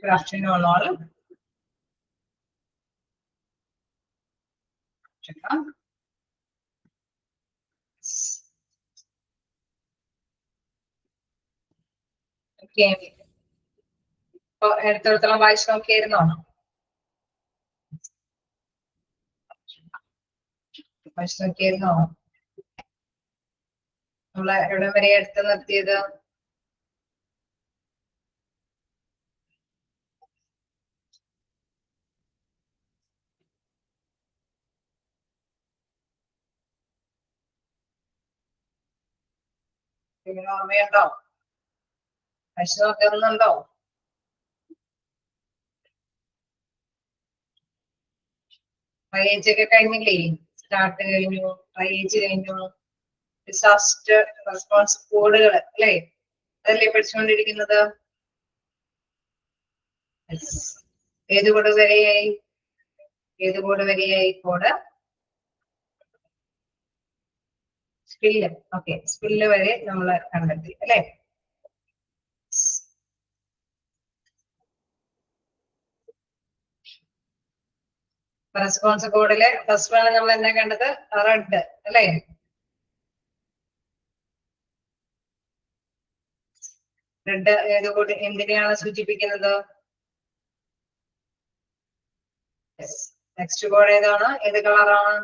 Good afternoon, all. Okay. എടുത്തോളം വായിച്ചു നോക്കിയായിരുന്നോ? വായിച്ചു നോക്കിയായിരുന്നോ? നമ്മള് എവിടെ വരെ എടുത്ത് നിർത്തിയത്? ഓർമ്മയുണ്ടോ? വായിച്ചു നോക്കുന്നുണ്ടോ? ട്രയേജ് ഒക്കെ കഴിഞ്ഞില്ലേ? സ്റ്റാർട്ട് കഴിഞ്ഞു, ട്രയേജ് കഴിഞ്ഞു, ഡിസാസ്റ്റർ റെസ്പോൺസ് കോഡുകൾ അല്ലേ? അതല്ലേ പഠിച്ചുകൊണ്ടിരിക്കുന്നത്? ഏത് കോഡ് വരെയായി? ഏത് കോഡ് വരെയായി? Code skill. ഓക്കെ, സ്കില്ല് വരെ നമ്മൾ കണ്ടെത്തി അല്ലേ? റെസ്പോൺസ് കോഡിലെ ഫസ്റ്റ് ആണ് നമ്മൾ എന്താ കണ്ടത്? റെഡ് അല്ലേ? റെഡ് ഏത് കോഡ് എന്തിനെയാണ് സൂചിപ്പിക്കുന്നത്? നെക്സ്റ്റ് കോഡ് ഏതാണ്? ഏത് കളറാണ്?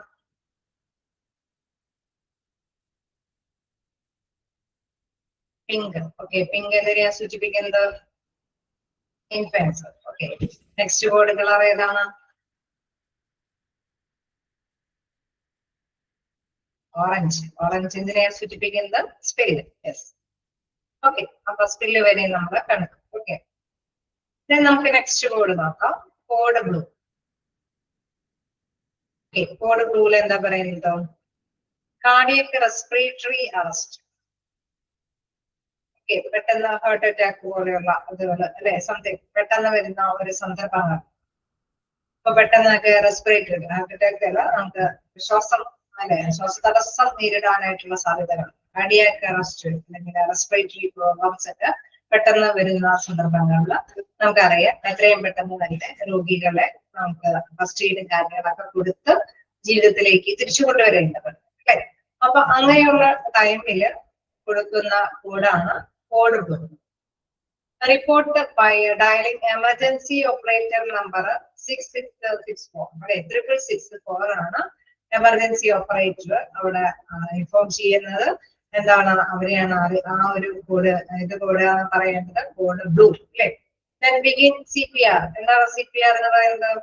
പിങ്ക്. ഓക്കെ, പിങ്ക് എന്തിനെയാ സൂചിപ്പിക്കുന്നത്? Infants. Okay, next code colour ഏതാണ്? ഓറഞ്ച്. ഓറഞ്ച് എന്തിനെയാ സൂചിപ്പിക്കുന്നത്? സ്പെല്ല്. യെസ്. ഓക്കെ, അപ്പൊ സ്പെല്ല് വരെ നമ്മൾ കണ്ടു. ഓക്കെ, നമുക്ക് നെക്സ്റ്റ് കോഡ് നോക്കാം. Code blue. ഓക്കെ, കോഡ് ബ്ലൂവിൽ എന്താ പറയുന്നത്? Cardiac respiratory arrest. ഓക്കെ, പെട്ടെന്ന് ഹാർട്ട് അറ്റാക്ക് പോലെയുള്ള അതുപോലെ അല്ലെ സംതിങ് പെട്ടെന്ന് വരുന്ന ഒരു സന്ദർഭമാണ്. അപ്പൊ പെട്ടെന്നൊക്കെ റെസ്പിറേറ്ററി ഹാർട്ട് അറ്റാക്ക് അല്ല, നമുക്ക് ശ്വാസം അല്ലെ ശ്വാസതടസ്സം നേരിടാനായിട്ടുള്ള സാധ്യതകൾ, കാർഡിയാക് അറസ്റ്റ് അല്ലെങ്കിൽ റെസ്പിറേറ്ററി പ്രോബ്ലംസ് ഒക്കെ പെട്ടെന്ന് വരുന്ന സന്ദർഭങ്ങളിൽ നമുക്കറിയാം എത്രയും പെട്ടെന്ന് തന്നെ രോഗികളെ നമുക്ക് ഫസ്റ്റ് എയ്ഡും കാര്യങ്ങളൊക്കെ കൊടുത്ത് ജീവിതത്തിലേക്ക് തിരിച്ചു കൊണ്ടുവരേണ്ടതുണ്ട് അല്ലെ? അപ്പൊ അങ്ങനെയുള്ള ടൈമില് കൊടുക്കുന്ന കോഡാണ് code blue. Report by dialing emergency operator number 6664. അവിടെ 6664 ആണ് എമർജൻസി ഓപ്പറേറ്റർ അവിടെ ഇൻഫോം ചെയ്യുന്നത്. എന്താണ് അവരെയാണ് ആ ഒരു കോഡ്, ഇത് കോഡ് പറയേണ്ടത് കോഡ് ബ്ലൂ അല്ലെ? Then begin CPR. എന്താണ് CPR എന്ന് പറയുന്നത്?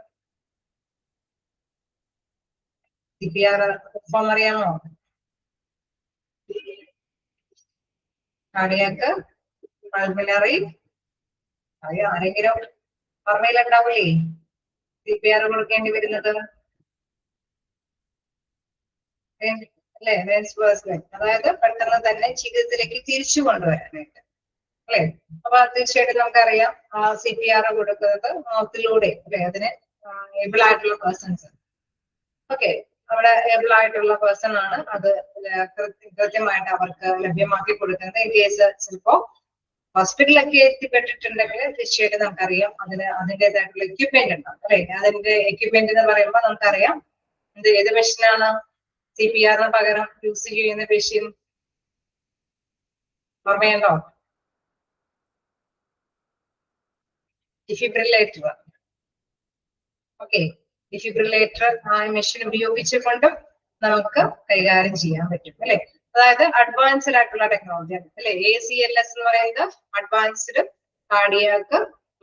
CPR ഫോം അറിയാമോ? Cardiac pulmonary. അയ്യോ, ആരെങ്കിലും ഓർമ്മയിലുണ്ടാവില്ലേ CPR കൊടുക്കേണ്ടി വരുന്നത്? അല്ലെ, അതായത് പെട്ടെന്ന് തന്നെ ജീവിതത്തിലേക്ക് തിരിച്ചു കൊണ്ടുവരാനായിട്ട് അല്ലെ? അപ്പൊ തീർച്ചയായിട്ടും നമുക്കറിയാം CPR കൊടുക്കുന്നത് മൗത്തിലൂടെ അല്ലെ? അതിന് ഏബിൾ ആയിട്ടുള്ള പേഴ്സൺസ്. ഓക്കെ, അവിടെ ഏബിൾ ആയിട്ടുള്ള പേഴ്സൺ ആണ് അത് കൃത്യമായിട്ട് അവർക്ക് ലഭ്യമാക്കി കൊടുക്കുന്നത്. ഈ കേസ് ചിലപ്പോ ഹോസ്പിറ്റലൊക്കെ എത്തിപ്പെട്ടിട്ടുണ്ടെങ്കിൽ തീർച്ചയായിട്ടും നമുക്കറിയാം അതിൻ്റെതായിട്ടുള്ള എക്യുപ്മെന്റ് ഉണ്ടാവും അല്ലെ? അതിന്റെ എക്യുപ്മെന്റ് എന്ന് പറയുമ്പോൾ നമുക്കറിയാം ഇത് ഏത് മെഷീനാണ് CPR പകരം യൂസ് ചെയ്യുന്ന മെഷീൻ ഓർമ്മയുണ്ടോ? ഡിഫിബ്രില്ലേറ്റർ. ഓക്കെ, ഡിഫിബ്രില്ലേറ്റർ ആ മെഷീൻ ഉപയോഗിച്ചുകൊണ്ടും നമുക്ക് കൈകാര്യം ചെയ്യാൻ പറ്റും അല്ലെ? അതായത് അഡ്വാൻസ്ഡ് ആയിട്ടുള്ള ടെക്നോളജി അല്ലെ? ACLS എന്ന് പറയുന്നത് advanced cardiac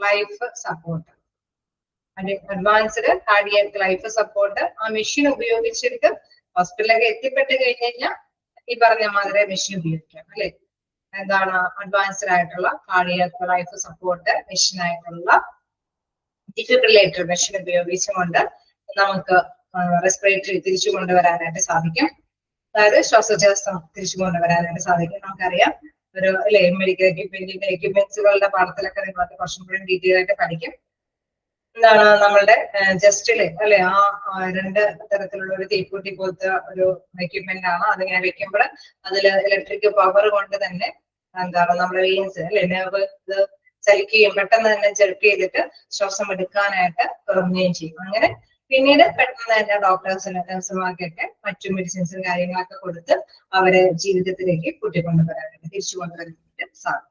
life support. Advanced cardiac life support ആ മെഷീൻ ഉപയോഗിച്ചിട്ട് ഹോസ്പിറ്റലിലൊക്കെ എത്തിപ്പെട്ട് കഴിഞ്ഞാൽ ഈ പറഞ്ഞ മാതിരി മെഷീൻ ഉപയോഗിക്കാം അല്ലെ? എന്താണ് അഡ്വാൻസ്ഡ് ആയിട്ടുള്ള കാർഡിയാക് ലൈഫ് സപ്പോർട്ട് മെഷീൻ ആയിട്ടുള്ള ഡിഫിബ്രില്ലേറ്റർ മെഷീൻ ഉപയോഗിച്ചുകൊണ്ട് നമുക്ക് റെസ്പിറേറ്ററി തിരിച്ചു കൊണ്ടുവരാനായിട്ട് സാധിക്കും. അതായത് ശ്വാസോച്ഛ്വാസം തിരിച്ചു കൊണ്ടുവരാനായിട്ട് സാധിക്കും. നമുക്കറിയാം ഒരു അല്ലെ മെഡിക്കൽ എക്യുപ്മെന്റ്സുകളുടെ പാഠത്തിലൊക്കെ നിങ്ങൾക്ക് കുറച്ചും കൂടി ഡീറ്റെയിൽ ആയിട്ട് പഠിക്കും. എന്താണ് നമ്മളുടെ ജസ്റ്റില് അല്ലെ ആ രണ്ട് തരത്തിലുള്ള ഒരു തീപ്പൊട്ടി പോലത്തെ ഒരു എക്യുപ്മെന്റ് ആണ്. അതിങ്ങനെ വെക്കുമ്പോൾ അതിൽ ഇലക്ട്രിക് പവർ കൊണ്ട് തന്നെ എന്താണ് നമ്മുടെ വെയിൻസ് അല്ലെ നെർവ് ഇത് ചലിക്കുകയും പെട്ടെന്ന് തന്നെ ജെർക്ക് ചെയ്തിട്ട് ശ്വാസം എടുക്കാനായിട്ട് തുടങ്ങുകയും ചെയ്യും. അങ്ങനെ പിന്നീട് പെട്ടെന്ന് തന്നെ ഡോക്ടേഴ്സിന് നഴ്സുമാർക്കൊക്കെ മറ്റു മെഡിസിൻസും കാര്യങ്ങളൊക്കെ കൊടുത്ത് അവരെ ജീവിതത്തിലേക്ക് കൂട്ടിക്കൊണ്ടുവരാനായിട്ട് തിരിച്ചു കൊണ്ടുവരാനായിട്ട് സാധിക്കും.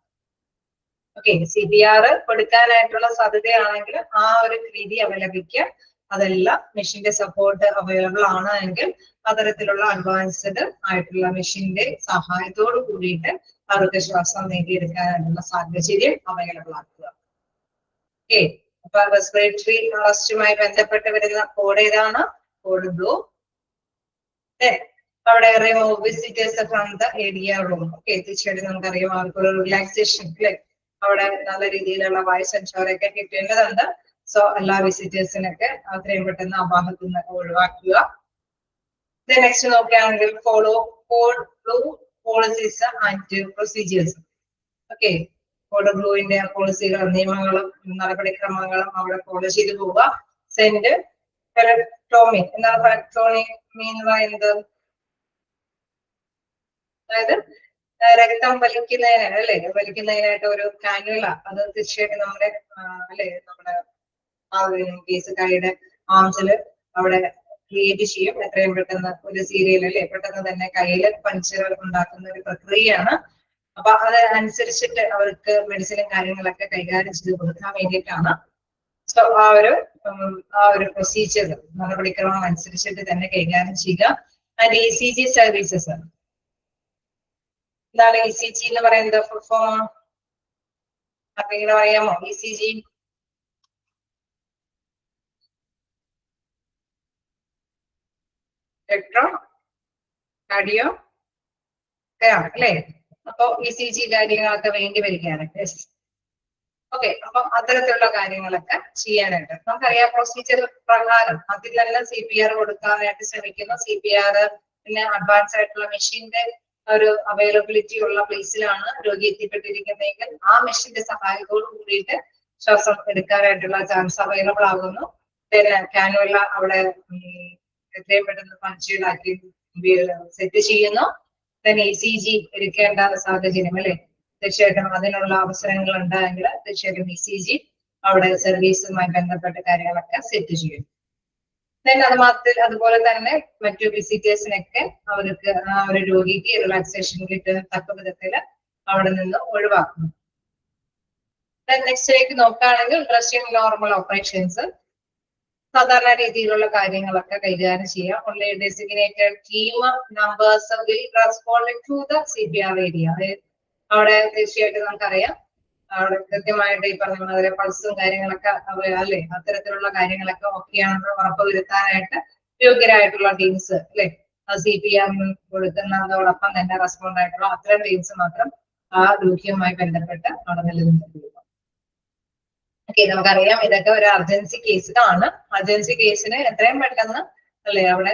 ഓക്കെ, CPR കൊടുക്കാനായിട്ടുള്ള സാധ്യതയാണെങ്കിൽ ആ ഒരു രീതി അവലംബിക്കുക. അതെല്ലാം മെഷീന്റെ സപ്പോർട്ട് അവൈലബിൾ ആണ് എങ്കിൽ അത്തരത്തിലുള്ള അഡ്വാൻസ്ഡ് ആയിട്ടുള്ള മെഷീന്റെ സഹായത്തോട് കൂടിയിട്ട് അവർക്ക് ശ്വാസം നേടിയെടുക്കാനായിട്ടുള്ള സാഹചര്യം അവൈലബിൾ ആക്കുക. ഓക്കെ, അപ്പൊ റെസ്പിറേറ്ററി അറസ്റ്റുമായി ബന്ധപ്പെട്ട് വരുന്ന കോഡ് ഏതാണ്? Code blue. അവിടെ remove visitors from the area room. Okay, തീർച്ചയായിട്ടും നമുക്കറിയാം അവർക്കൊരു റിലാക്സേഷൻ അല്ലെ, അവിടെ നല്ല രീതിയിലുള്ള വായു സഞ്ചാരമൊക്കെ കിട്ടേണ്ടതുണ്ട്. സോ എല്ലാ വിസിറ്റേഴ്സിനൊക്കെ അത്രയും പെട്ടെന്ന് ആ ഭാഗത്തു നിന്ന് ഒഴിവാക്കുക. നെക്സ്റ്റ് നോക്കുകയാണെങ്കിൽ follow code blue policies and procedures. Okay, code ബ്ലൂവിന്റെ പോളിസികളും നിയമങ്ങളും നടപടിക്രമങ്ങളും അവിടെ ഫോളോ ചെയ്തു പോവുക. സെന്റ് ഫെലക്ടോമി എന്താണ് ഫെലക്ടോമി എന്ന് പറയുന്നത്? അതായത് രക്തം വലിക്കുന്നതിന് അല്ലെ, വലിക്കുന്നതിനായിട്ട് ഒരു കാനുല, അത് തീർച്ചയായിട്ടും നമ്മുടെ നമ്മുടെ ആ ഒരു കേസ് കൈയുടെ ആംസില് അവിടെ ക്രിയേറ്റ് ചെയ്യും. എത്രയും പെട്ടെന്ന് ഒരു സീരിയൽ അല്ലെ, പെട്ടെന്ന് തന്നെ കയ്യില് പഞ്ചർ ഉണ്ടാക്കുന്ന ഒരു പ്രക്രിയയാണ്. അപ്പൊ അത് അനുസരിച്ചിട്ട് അവർക്ക് മെഡിസിനും കാര്യങ്ങളൊക്കെ കൈകാര്യം ചെയ്ത് കൊടുക്കാൻ വേണ്ടിയിട്ടാണ്. സോ ആ ഒരു പ്രൊസീജിയർ നടപടിക്രമം അനുസരിച്ചിട്ട് തന്നെ കൈകാര്യം ചെയ്യുക. And ECG services. എന്താണ് ECG എന്ന് പറയുന്നത്? ഫുൾ ഫോം ആർക്കെങ്കിലും അറിയാമോ? ECG ഇലക്ട്രോ കാർഡിയോ അല്ലേ? അപ്പൊ ECG കാര്യങ്ങളൊക്കെ വേണ്ടി വരികയാണ്. ഓക്കെ, അപ്പൊ അത്തരത്തിലുള്ള കാര്യങ്ങളൊക്കെ ചെയ്യാനായിട്ട് നമുക്കറിയാം. പ്രൊസീജിയർ പ്രകാരം അതിൽ തന്നെ CPR കൊടുക്കാനായിട്ട് ശ്രമിക്കുന്നു. CPR പിന്നെ അഡ്വാൻസ് ആയിട്ടുള്ള മെഷീന്റെ ഒരു അവൈലബിലിറ്റി ഉള്ള പ്ലേസിലാണ് രോഗി എത്തിപ്പെട്ടിരിക്കുന്നതെങ്കിൽ ആ മെഷീന്റെ സഹായത്തോട് കൂടിയിട്ട് ശ്വാസം എടുക്കാനായിട്ടുള്ള ചാൻസ് അവൈലബിൾ ആകുന്നു. പിന്നെ കാനുല അവിടെ എത്രയും പെട്ടെന്ന് പഞ്ചിലാക്കി സെറ്റ് ചെയ്യുന്നു. then ECG എടുക്കേണ്ട സാഹചര്യം അല്ലെ, തീർച്ചയായിട്ടും അതിനുള്ള അവസരങ്ങൾ ഉണ്ടായെങ്കിൽ തീർച്ചയായിട്ടും ECG അവിടെ സർവീസുമായി ബന്ധപ്പെട്ട കാര്യങ്ങളൊക്കെ സെറ്റ് ചെയ്യും. then അതുപോലെ തന്നെ മറ്റു വിസിറ്റേഴ്സിനൊക്കെ അവർക്ക് ആ ഒരു രോഗിക്ക് റിലാക്സേഷൻ കിട്ടുന്ന തക്ക വിധത്തില് അവിടെ നിന്ന് ഒഴിവാക്കുന്നു. നെക്സ്റ്റിലേക്ക് നോക്കുകയാണെങ്കിൽ ഡ്രസ്സിംഗ് നോർമൽ ഓപ്പറേഷൻസ് സാധാരണ രീതിയിലുള്ള കാര്യങ്ങളൊക്കെ കൈകാര്യം ചെയ്യാം. Only designated team numbers will respond to the CPR area. അവിടെ തീർച്ചയായിട്ടും നമുക്കറിയാം അവിടെ കൃത്യമായിട്ട് ഈ പറഞ്ഞ മാതിരി പൾസും കാര്യങ്ങളൊക്കെ അല്ലെ, അത്തരത്തിലുള്ള കാര്യങ്ങളൊക്കെ ഓക്കെയാണെന്ന് ഉറപ്പുവരുത്താനായിട്ട് യോഗ്യരായിട്ടുള്ള ടീംസ് അല്ലെ, CPR കൊടുക്കുന്നതോടൊപ്പം തന്നെ റെസ്പോണ്ട് ആയിട്ടുള്ള അത്തരം ടീംസ് മാത്രം ആ രോഗിയുമായി ബന്ധപ്പെട്ട് അവിടെ നിലനിൽക്കുന്നു. ഓക്കെ, നമുക്കറിയാം ഇതൊക്കെ ഒരു അർജൻസി കേസിലാണ്. അർജൻസി കേസിന് എത്രയും പെട്ടെന്ന് അല്ലെ അവിടെ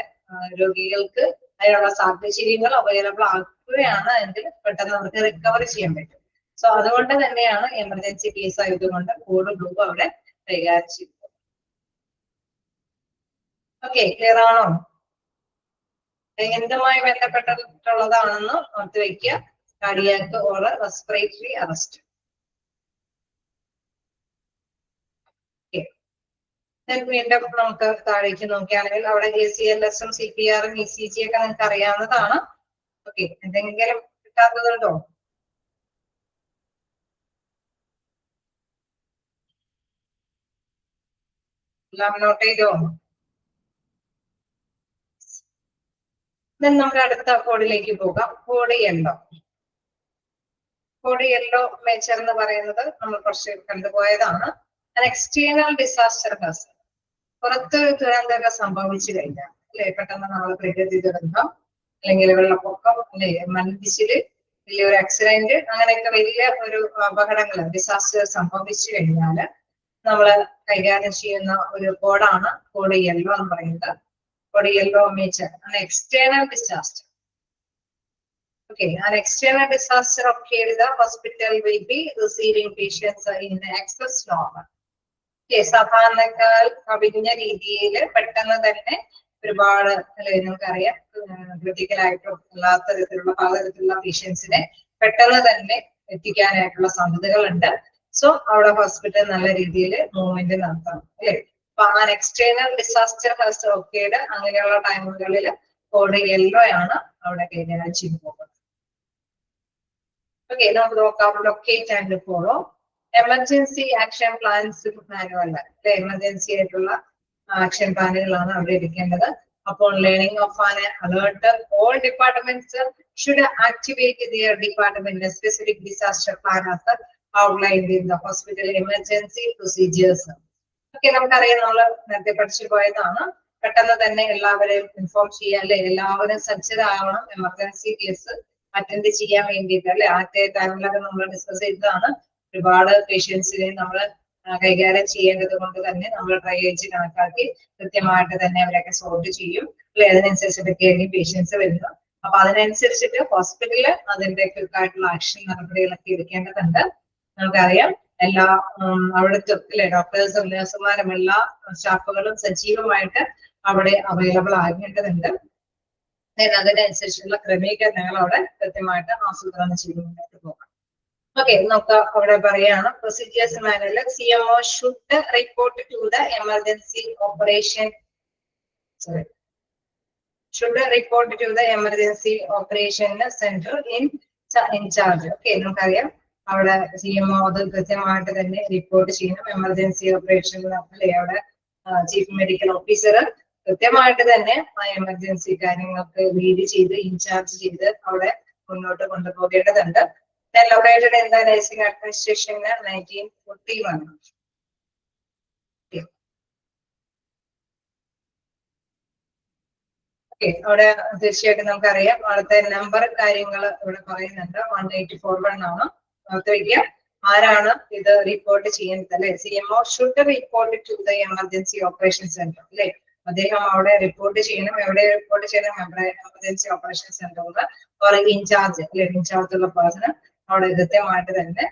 രോഗികൾക്ക് അതിനുള്ള സാഹചര്യങ്ങൾ അവൈലബിൾ ആക്കുകയാണ് എങ്കിൽ പെട്ടെന്ന് നമുക്ക് റിക്കവർ ചെയ്യാൻ പറ്റും. സോ അതുകൊണ്ട് തന്നെയാണ് എമർജൻസി കേസ് ആയതുകൊണ്ട് കോഡ് ബ്ലൂ അവിടെ കൈകാര്യം ചെയ്യുന്നത്. ഓക്കെ, ക്ലിയർ ആണോ? എന്തുമായി ബന്ധപ്പെട്ടിട്ടുള്ളതാണെന്ന് ഓർത്ത് വെക്കുക. Cardiac or respiratory arrest. വീണ്ടും നമുക്ക് താഴേക്ക് നോക്കുകയാണെങ്കിൽ അവിടെ ACLS-ഉം CPR-ഉം ECG ഒക്കെ നിങ്ങൾക്ക് അറിയാവുന്നതാണ്. ഓക്കെ, എന്തെങ്കിലും കിട്ടാത്തതുണ്ടോ? എല്ലാം നോട്ട് ചെയ്തോ? നമുക്ക് അടുത്ത കോഡിലേക്ക് പോകാം. Code yellow. Code yellow major എന്ന് പറയുന്നത് നമ്മൾ കുറച്ച് കണ്ടുപോയതാണ്. External disaster Hazard. പുറത്തൊരു ദുരന്തമൊക്കെ സംഭവിച്ചു കഴിഞ്ഞാൽ അല്ലെ, പെട്ടെന്ന് നമ്മൾ പ്രകൃതി ദുരന്തം അല്ലെങ്കിൽ വെള്ളപ്പൊക്കം അല്ലെ, മണ്ണിടിച്ചില്, വലിയൊരു ആക്സിഡന്റ്, അങ്ങനെയൊക്കെ വലിയ ഒരു അപകടങ്ങൾ ഡിസാസ്റ്റർ സംഭവിച്ചു കഴിഞ്ഞാൽ നമ്മൾ കൈകാര്യം ചെയ്യുന്ന ഒരു കോഡാണ് കോഡ് യെല്ലോ എന്ന് പറയുന്നത്. Code yellow major external disaster. Okay, an external disaster occurred, the hospital will be receiving patients in the excess normal. Okay, സാധാരണക്കാൽ കവിഞ്ഞ രീതിയിൽ പെട്ടെന്ന് തന്നെ ഒരുപാട് അല്ലെ, നമുക്കറിയാം ക്രിട്ടിക്കൽ ആയിട്ടോ അല്ലാത്ത തരത്തിലുള്ള പലതരത്തിലുള്ള പേഷ്യൻസിനെ പെട്ടെന്ന് തന്നെ എത്തിക്കാനായിട്ടുള്ള സാധ്യതകളുണ്ട്. സോ അവിടെ ഹോസ്പിറ്റൽ നല്ല രീതിയിൽ മൂവ്മെന്റ് നടത്തണം അല്ലെ. അപ്പൊ ആ എക്സ്റ്റേണൽ ഡിസാസ്റ്റർ ഹാസ് ഓക്കേഡ് അങ്ങനെയുള്ള ടൈമുകളിൽ കോഡ് യെല്ലോ ആണ് അവിടെ കൈകാര്യം ചെയ്തു പോകുന്നത്. ഓക്കെ, നമുക്ക് നോക്കാം locate and follow emergency action plans manual അല്ലെ. എമർജൻസി ആയിട്ടുള്ള ആക്ഷൻ പ്ലാനുകളാണ് അവിടെ ഇരിക്കേണ്ടത്. അപ്പോൾ learning of an alert all departments should activate their department specific disaster plan as outlined in the hospital emergency procedures. Okay, നമുക്കറിയാം, നമ്മൾ നേരത്തെ പഠിച്ചു പോയതാണ്. പെട്ടെന്ന് തന്നെ എല്ലാവരെയും ഇൻഫോം ചെയ്യാൻ അല്ലെ, എല്ലാവരും സജ്ജരാകണം എമർജൻസി കേസ് അറ്റൻഡ് ചെയ്യാൻ വേണ്ടിയിട്ട് അല്ലെ. ആദ്യത്തെ ടൈമിലൊക്കെ നമ്മൾ ഡിസ്കസ് ചെയ്തതാണ്. ഒരുപാട് പേഷ്യൻസിനെ നമ്മൾ കൈകാര്യം ചെയ്യേണ്ടത് കൊണ്ട് തന്നെ നമ്മൾ ട്രയേജ് കണക്കാക്കി കൃത്യമായിട്ട് തന്നെ അവരൊക്കെ സോർട്ട് ചെയ്യും അല്ലെ. അതിനനുസരിച്ചിട്ടൊക്കെയായിരിക്കും പേഷ്യൻസ് വരുന്നത്. അപ്പൊ അതിനനുസരിച്ചിട്ട് ഹോസ്പിറ്റലിൽ അതിന്റെ ക്വിക്കായിട്ടുള്ള ആക്ഷൻ നടപടികളൊക്കെ എടുക്കേണ്ടതുണ്ട്. നമുക്കറിയാം എല്ലാ അവിടുത്തെ അല്ലെ ഡോക്ടേഴ്സും നഴ്സുമാരും എല്ലാ സ്റ്റാഫുകളും സജീവമായിട്ട് അവിടെ അവൈലബിൾ ആകേണ്ടതുണ്ട്. അതിനനുസരിച്ചുള്ള ക്രമീകരണങ്ങൾ അവിടെ കൃത്യമായിട്ട് ആസൂത്രണം ചെയ്ത് മുന്നോട്ട് പോകാം. ഓക്കെ, നമുക്ക് അവിടെ പറയാണ് procedures manual CMO should report to the emergency operation centre in charge. Okay, നമുക്കറിയാം അവിടെ CMO അത് കൃത്യമായിട്ട് തന്നെ റിപ്പോർട്ട് ചെയ്യണം. എമർജൻസി ഓപ്പറേഷൻ അല്ലെ അവിടെ ചീഫ് മെഡിക്കൽ ഓഫീസർ കൃത്യമായിട്ട് തന്നെ ആ എമർജൻസി കാര്യങ്ങൾക്ക് ലീഡ് ചെയ്ത് ഇൻചാർജ് ചെയ്ത് അവിടെ മുന്നോട്ട് കൊണ്ടുപോകേണ്ടതുണ്ട്. Located in the Racing Administration 1941. Okay, അവിടെ തീർച്ചയായിട്ടും നമുക്കറിയാം അവിടുത്തെ നമ്പർ കാര്യങ്ങൾ ഇവിടെ പറയുന്നുണ്ട്. 1841 ആണ്. ഓർത്തുവയ്ക്കുക, ആരാണ് ഇത് റിപ്പോർട്ട് ചെയ്യുന്നത് അല്ലെ. CMO should report to the emergency operation centre അല്ലെ. അദ്ദേഹം അവിടെ റിപ്പോർട്ട് ചെയ്യണം. എവിടെ റിപ്പോർട്ട് ചെയ്യണം? നമ്മുടെ എമർജൻസി ഓപ്പറേഷൻ സെന്ററിൽ ഇൻചാർജ് അല്ലെ, ഇൻചാർജ് ഉള്ള പേഴ്സൺ അവിടെ കൃത്യമായിട്ട് തന്നെ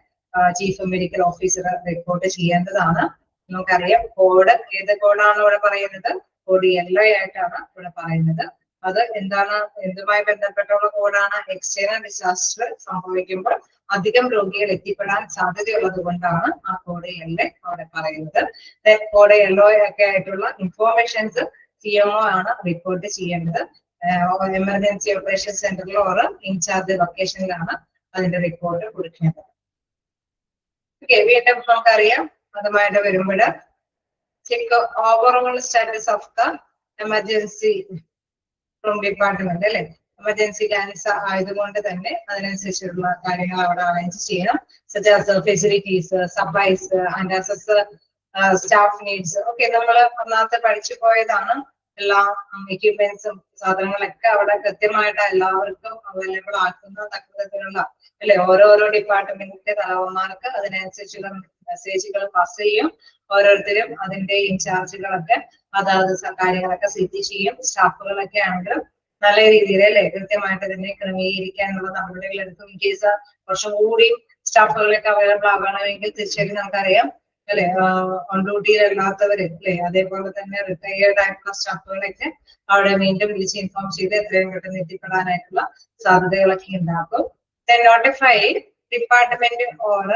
ചീഫ് മെഡിക്കൽ ഓഫീസർ റിപ്പോർട്ട് ചെയ്യേണ്ടതാണ്. നമുക്കറിയാം കോഡ് ഏത് കോഡാണ് ഇവിടെ പറയുന്നത്? കോഡ് യെല്ലോ ആയിട്ടാണ് ഇവിടെ പറയുന്നത്. അത് എന്താണ്, എന്തുമായി ബന്ധപ്പെട്ടുള്ള കോഡാണ്? എക്സ്റ്റേണൽ ഡിസാസ്റ്റർ സംഭവിക്കുമ്പോൾ അധികം രോഗികൾ എത്തിപ്പെടാൻ സാധ്യതയുള്ളത് കൊണ്ടാണ് ആ കോഡ് യെല്ലോ അവിടെ പറയുന്നത്. കോഡ് യെല്ലോ ഒക്കെ ആയിട്ടുള്ള ഇൻഫോർമേഷൻസ് CMO ആണ് റിപ്പോർട്ട് ചെയ്യേണ്ടത്. എമർജൻസി ഓപ്പറേഷൻ സെന്ററിൽ ഓർ ഇൻചാർജ് ലൊക്കേഷനിലാണ് അതിന്റെ റിപ്പോർട്ട് കൊടുക്കേണ്ടത്. ഓക്കെ, വീണ്ടും നമുക്കറിയാം അതുമായിട്ട് വരുമ്പോൾ check overall status of the emergency from department അല്ലെ. എമർജൻസി ക്യാൻസർ ആയതുകൊണ്ട് തന്നെ അതിനനുസരിച്ചുള്ള കാര്യങ്ങൾ അവിടെ അറേഞ്ച് ചെയ്യണം. Such as facilities, supplies and assess staff needs. Okay, നമ്മൾ ഒന്നാമത്തെ പഠിച്ചു പോയതാണ്. എല്ലാ എക്യുപ്മെന്റ്സും സാധനങ്ങളൊക്കെ അവിടെ കൃത്യമായിട്ട് എല്ലാവർക്കും അവൈലബിൾ ആക്കുന്ന തക്കത്തിലുള്ള അല്ലെ. ഓരോരോ ഡിപ്പാർട്ട്മെന്റിന്റെ തലവന്മാർക്ക് അതിനനുസരിച്ചുള്ള മെസ്സേജുകൾ പാസ് ചെയ്യും. ഓരോരുത്തരും അതിന്റെ ഇൻചാർജുകളൊക്കെ അതാത് കാര്യങ്ങളൊക്കെ സെറ്റ് ചെയ്യും. സ്റ്റാഫുകളൊക്കെ ആണെങ്കിലും നല്ല രീതിയിൽ അല്ലെ കൃത്യമായിട്ട് തന്നെ ക്രമീകരിക്കാനുള്ള നടപടികൾ എടുക്കും. ഇൻ കേസ് കുറച്ചും കൂടി സ്റ്റാഫുകളൊക്കെ അവൈലബിൾ ആകണമെങ്കിൽ തീർച്ചയായിട്ടും നമുക്കറിയാം അല്ലെ ഓൺ ഡ്യൂട്ടിയിൽ അല്ലാത്തവര് അല്ലെ, അതേപോലെ തന്നെ റിട്ടയേർഡ് ആയിട്ടുള്ള സ്റ്റാഫുകളൊക്കെ അവിടെ വീണ്ടും വിളിച്ച് ഇൻഫോം ചെയ്ത് എത്രയും പെട്ടെന്ന് എത്തിപ്പെടാനായിട്ടുള്ള സാധ്യതകളൊക്കെ ഉണ്ടാക്കും. Notify department or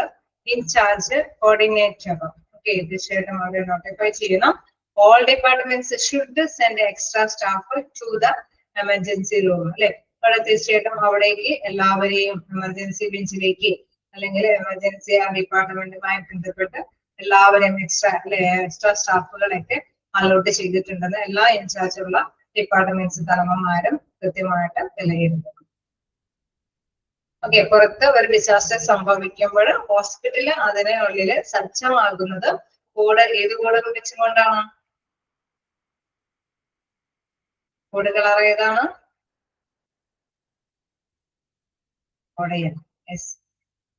in charge coordinator. Okay, തീർച്ചയായിട്ടും അവിടെ നോട്ടിഫൈ ചെയ്യണം. All departments should send extra staff to the emergency room അല്ലെ. അവിടെ തീർച്ചയായിട്ടും അവിടേക്ക് എല്ലാവരെയും എമർജൻസി ബെഞ്ചിലേക്ക് അല്ലെങ്കിൽ എമർജൻസി ഡിപ്പാർട്ട്മെന്റുമായി ബന്ധപ്പെട്ട് എല്ലാവരെയും എക്സ്ട്രാ സ്റ്റാഫുകളൊക്കെ അലോട്ട് ചെയ്തിട്ടുണ്ടെന്ന് എല്ലാ ഇൻചാർജുള്ള ഡിപ്പാർട്ട്മെന്റ്സ് തലവന്മാരും കൃത്യമായിട്ട് വിലയിരുത്തുന്നു. ഓക്കെ, പുറത്ത് ഒരു ഡിസാസ്റ്റർ സംഭവിക്കുമ്പോൾ ഹോസ്പിറ്റല് അതിനുള്ളിൽ സജ്ജമാകുന്നത് കോഡ് ഏത് കോഡ് വെച്ചുകൊണ്ടാണ്? കോഡ് കളർ ഏതാണ്? യെസ്.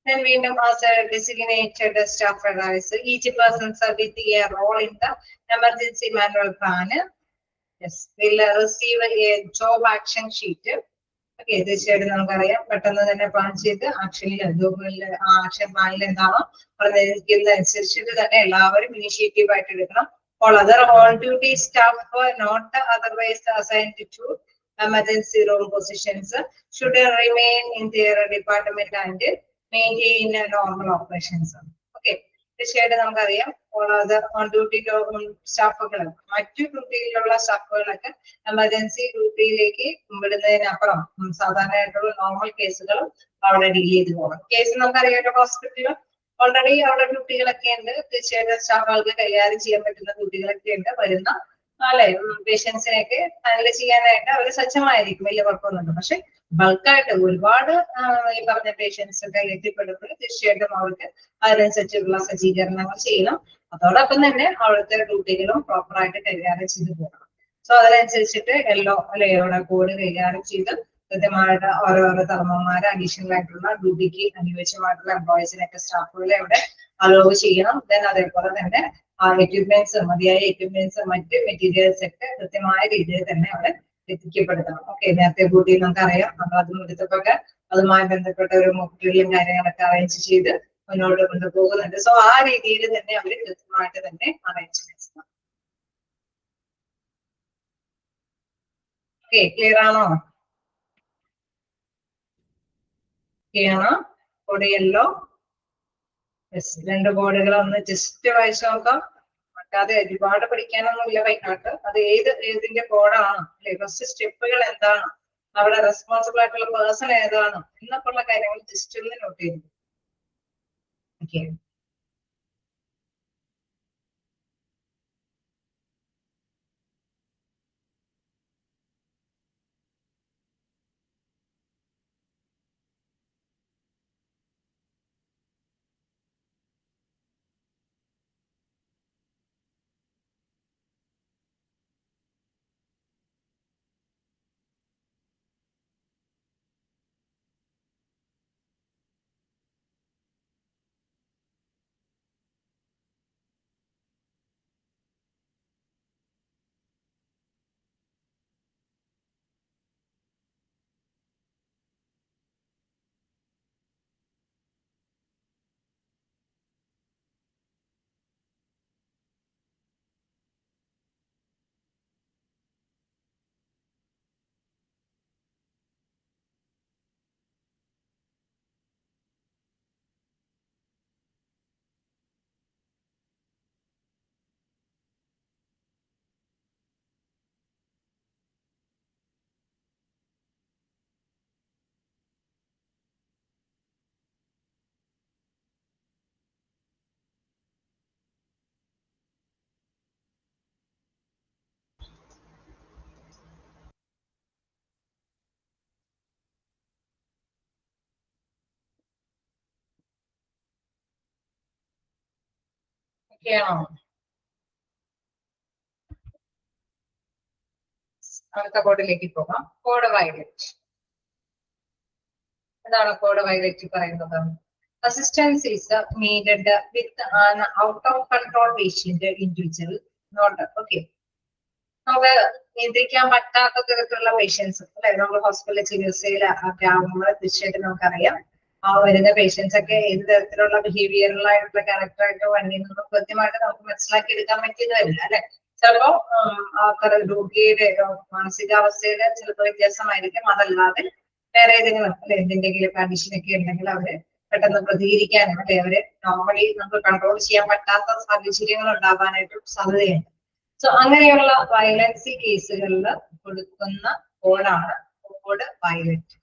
Then വീണ്ടും as a designated staff advisor, each person with a role in the emergency manual plan, yes, will receive a job action sheet. Okay, തീർച്ചയായിട്ടും നമുക്കറിയാം പെട്ടെന്ന് തന്നെ പ്ലാൻ ചെയ്ത് ആക്ഷനിൽ ആക്ഷൻ പ്ലാനിൽ എന്താണോ പറഞ്ഞിരിക്കുന്നത് അനുസരിച്ചിട്ട് തന്നെ എല്ലാവരും ഇനിഷ്യേറ്റീവ് ആയിട്ട് എടുക്കണം. All other on-duty staff not otherwise assigned to emergency room positions should remain in their department and maintain normal operations. Okay, തീർച്ചയായിട്ടും നമുക്കറിയാം ഓൺ ഡ്യൂട്ടി സ്റ്റാഫുകൾ മറ്റു ഡ്യൂട്ടിയിലുള്ള സ്റ്റാഫുകളൊക്കെ എമർജൻസി ഡ്യൂട്ടിയിലേക്ക് വിടുന്നതിനപ്പുറം സാധാരണയായിട്ടുള്ള നോർമൽ കേസുകളും അവിടെ ഡീൽ ചെയ്ത് പോകണം. കേസ് നമുക്കറിയാം ഹോസ്പിറ്റലിൽ ഓൾറെഡി അവിടെ ഡ്യൂട്ടികളൊക്കെ ഉണ്ട്. തീർച്ചയായിട്ടും സ്റ്റാഫുകൾക്ക് കൈകാര്യം ചെയ്യാൻ പറ്റുന്ന ഡ്യൂട്ടികളൊക്കെ ഉണ്ട്. വരുന്ന അല്ലെ പേഷ്യൻസിനെയൊക്കെ ഹാൻഡിൽ ചെയ്യാനായിട്ട് അവർ സജ്ജമായിരിക്കും, വലിയ കുഴപ്പമൊന്നുണ്ട്. പക്ഷെ ബൾക്കായിട്ട് ഒരുപാട് ഈ പറഞ്ഞ പേഷ്യൻസ് ഒക്കെ എത്തിപ്പെടുമ്പോൾ തീർച്ചയായിട്ടും അവർക്ക് അതിനനുസരിച്ചുള്ള സജ്ജീകരണങ്ങൾ ചെയ്യണം. അതോടൊപ്പം തന്നെ അവിടുത്തെ ഡ്യൂട്ടികളും പ്രോപ്പറായിട്ട് കൈകാര്യം ചെയ്ത് പോകണം. സോ അതിനനുസരിച്ചിട്ട് അല്ലെ അവിടെ കോഡ് കൈകാര്യം ചെയ്ത് കൃത്യമായിട്ട് ഓരോരോ തലമുറമാര് അഡീഷണൽ ആയിട്ടുള്ള ഡ്യൂട്ടിക്ക് അനുയോജ്യമായിട്ടുള്ള എംപ്ലോയീസിനൊക്കെ സ്റ്റാഫുകളെ അവിടെ അലോവ് ചെയ്യണം. ദെൻ അതേപോലെ തന്നെ എക്യുപ്മെന്റ്സ്, മതിയായ എക്യുപ്മെന്റ്സ്, മറ്റ് മെറ്റീരിയൽസ് ഒക്കെ കൃത്യമായ രീതിയിൽ തന്നെ അവിടെ എത്തിക്കപ്പെടുത്തണം. ഓക്കെ, നേരത്തെ കൂട്ടി നമുക്കറിയാം നമ്മൾ അതും എടുത്തപ്പൊക്കെ അതുമായി ബന്ധപ്പെട്ട ഒരു മോക്ഡ്രില്ലും കാര്യങ്ങളൊക്കെ അറേഞ്ച് ചെയ്ത് മുന്നോട്ട് കൊണ്ടുപോകുന്നുണ്ട്. സോ ആ രീതിയിൽ തന്നെ അവർ കൃത്യമായിട്ട് തന്നെ അറേഞ്ച്മെന്റ്സ്. ഓക്കെ, ക്ലിയർ ആണോ? Code yellow. രണ്ട് ബോർഡുകൾ ഒന്ന് ജസ്റ്റ് വായിച്ചു നോക്കാം. മറ്റാതെ ഒരുപാട് പഠിക്കാനൊന്നുമില്ല വൈകാട്ട്. അത് ഏതിന്റെ കോഡാണ് അല്ലെ, ഫസ്റ്റ് സ്റ്റെപ്പുകൾ എന്താണ്, അവിടെ റെസ്പോൺസിബിൾ ആയിട്ടുള്ള പേഴ്സൺ ഏതാണ് എന്നൊക്കെയുള്ള കാര്യങ്ങൾ ജസ്റ്റ് ഒന്ന് നോട്ട് ചെയ്തു. ഓക്കെ, ഓക്കെയാണോ? അടുത്ത കോഡിലേക്ക് പോകാം. Code violet. എന്താണ് കോഡ് വയലറ്റ് പറയുന്നത്? Assistance is needed with an out of control patient individual. Not okay. നമുക്ക് നിയന്ത്രിക്കാൻ പറ്റാത്ത തരത്തിലുള്ള പേഷ്യൻസ് അല്ലെ, നമ്മൾ ഹോസ്പിറ്റലിൽ ചികിത്സയിലാകുമ്പോൾ തീർച്ചയായിട്ടും നമുക്കറിയാം ആ വരുന്ന പേഷ്യൻസ് ഒക്കെ ഏത് തരത്തിലുള്ള ബിഹേവിയറലായിട്ടുള്ള ക്യാരക്ടറായിട്ടോ വണ്ടിയിൽ നിന്നും കൃത്യമായിട്ട് നമുക്ക് മനസ്സിലാക്കി എടുക്കാൻ പറ്റിയെന്ന് വരില്ല അല്ലെ. ചിലപ്പോ രോഗിയുടെ മാനസികാവസ്ഥയുടെ ചിലപ്പോൾ വ്യത്യാസമായിരിക്കും. അതല്ലാതെ വേറെ ഏതെങ്കിലും അല്ലെ എന്തെങ്കിലും കണ്ടീഷനൊക്കെ ഉണ്ടെങ്കിൽ അവര് പെട്ടെന്ന് പ്രതികരിക്കാനും അല്ലെ അവര് നോർമലി നമുക്ക് കൺട്രോൾ ചെയ്യാൻ പറ്റാത്ത സാഹചര്യങ്ങൾ ഉണ്ടാകാനായിട്ടും സാധ്യതയുണ്ട്. സോ അങ്ങനെയുള്ള വയലൻസി കേസുകളിൽ കൊടുക്കുന്ന കോഡാണ് code violet.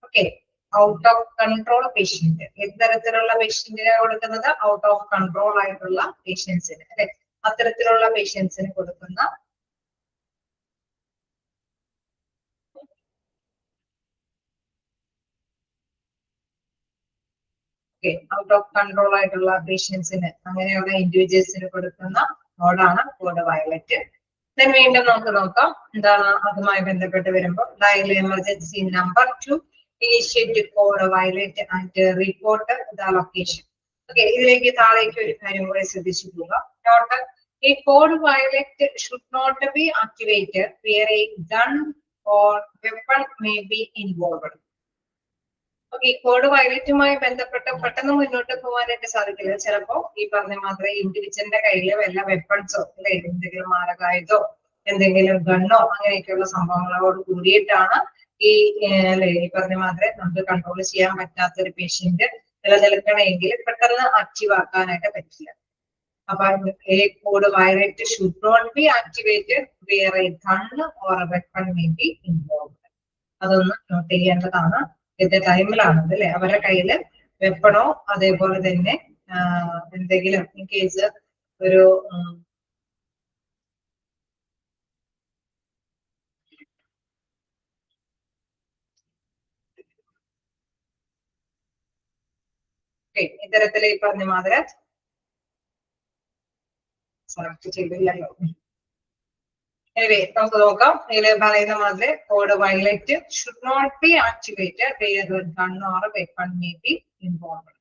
Okay, out of control patient. എത്തരത്തിലുള്ള പേഷ്യന്റിനെ കൊടുക്കുന്നത്? ഔട്ട് ഓഫ് കൺട്രോൾ ആയിട്ടുള്ള പേഷ്യൻസിന് അല്ലെ, അത്തരത്തിലുള്ള പേഷ്യൻസിന് കൊടുക്കുന്ന ഔട്ട് ഓഫ് കൺട്രോൾ ആയിട്ടുള്ള പേഷ്യൻസിന്, അങ്ങനെയുള്ള ഇൻഡിവിജ്വൽസിന് കൊടുക്കുന്ന കോഡാണ് കോഡ് വയലറ്റ്. ദെൻ വീണ്ടും നമുക്ക് നോക്കാം എന്താണ് അതുമായി ബന്ധപ്പെട്ട് വരുമ്പോൾ dial emergency number to initiate code violet and report the location. Okay, ഇതിലേക്ക് താഴേക്ക് ഒരു കാര്യം കൂടെ ശ്രദ്ധിച്ചു പോവുക. Not a code violet should not be activated where a gun or weapon may be involved. Okay, code വയലറ്റുമായി ബന്ധപ്പെട്ട് പെട്ടെന്ന് മുന്നോട്ട് പോകാനായിട്ട് സാധിക്കില്ല. ചിലപ്പോ ഈ പറഞ്ഞ മാത്രമേ ഇൻഡിവിജ്വലിന്റെ കയ്യിൽ വല്ല വെപ്പൺസോ അല്ലെ എന്തെങ്കിലും മാരകായുധോ എന്തെങ്കിലും ഗണ്ണോ അങ്ങനെയൊക്കെയുള്ള സംഭവങ്ങളോട് കൂടിയിട്ടാണ് ഈ അല്ലെ ഈ പറഞ്ഞ മാത്രമേ നമുക്ക് കൺട്രോൾ ചെയ്യാൻ പറ്റാത്ത ഒരു പേഷ്യന്റ് നിലനിൽക്കണമെങ്കിൽ പെട്ടെന്ന് ആക്റ്റീവ് ആക്കാനായിട്ട് പറ്റില്ല. അപ്പൊ a code violet should not be activated where a gun or a weapon may be involved. അതൊന്ന് നോട്ട് ചെയ്യേണ്ടതാണ്. ഇത് ടൈമിലാണ് അല്ലെ അവരുടെ കയ്യില് വെപ്പണോ അതേപോലെ തന്നെ എന്തെങ്കിലും ഇൻ കേസ് ഒരു ഇത്തരത്തില് ഈ പറഞ്ഞ മാതിരി സെലക്ട് ചെയ്തില്ലല്ലോ. എനിവേ നമുക്ക് നോക്കാം. ഇതിൽ പറയുന്ന മാതിരി code violet should not be activated where gun or weapon may be involved.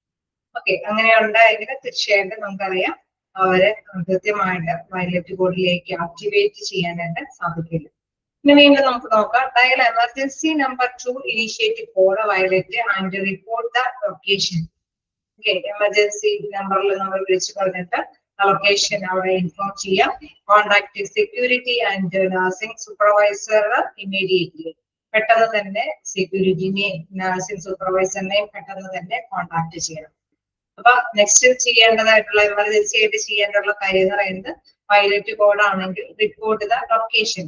Okay, അങ്ങനെ ഉണ്ടായെങ്കിൽ തീർച്ചയായിട്ടും നമുക്കറിയാം അവരെ കൃത്യമായിട്ട് വയലറ്റ് കോഡിലേക്ക് ആക്ടിവേറ്റ് ചെയ്യാനായിട്ട് സാധിക്കില്ല. ഇനി വീണ്ടും നമുക്ക് നോക്കാം. Dial emergency number 2 initiate code violet and report the location. Okay, emergency നമ്പറിൽ നമ്മൾ വിളിച്ചു പറഞ്ഞിട്ട് ലൊക്കേഷൻ അവിടെ ഇൻഫോം ചെയ്യാം. Contact security and nursing supervisor immediately. പെട്ടെന്ന് തന്നെ സെക്യൂരിറ്റിനെയും നഴ്സിംഗ് സൂപ്പർവൈസറിനെയും പെട്ടെന്ന് തന്നെ കോൺടാക്ട് ചെയ്യണം. അപ്പൊ നെക്സ്റ്റ് ചെയ്യേണ്ടതായിട്ടുള്ള എമർജൻസി ആയിട്ട് ചെയ്യേണ്ടുള്ള കാര്യം എന്ന് പറയുന്നത് വയലറ്റ് കോഡ് ആണെങ്കിൽ report the location,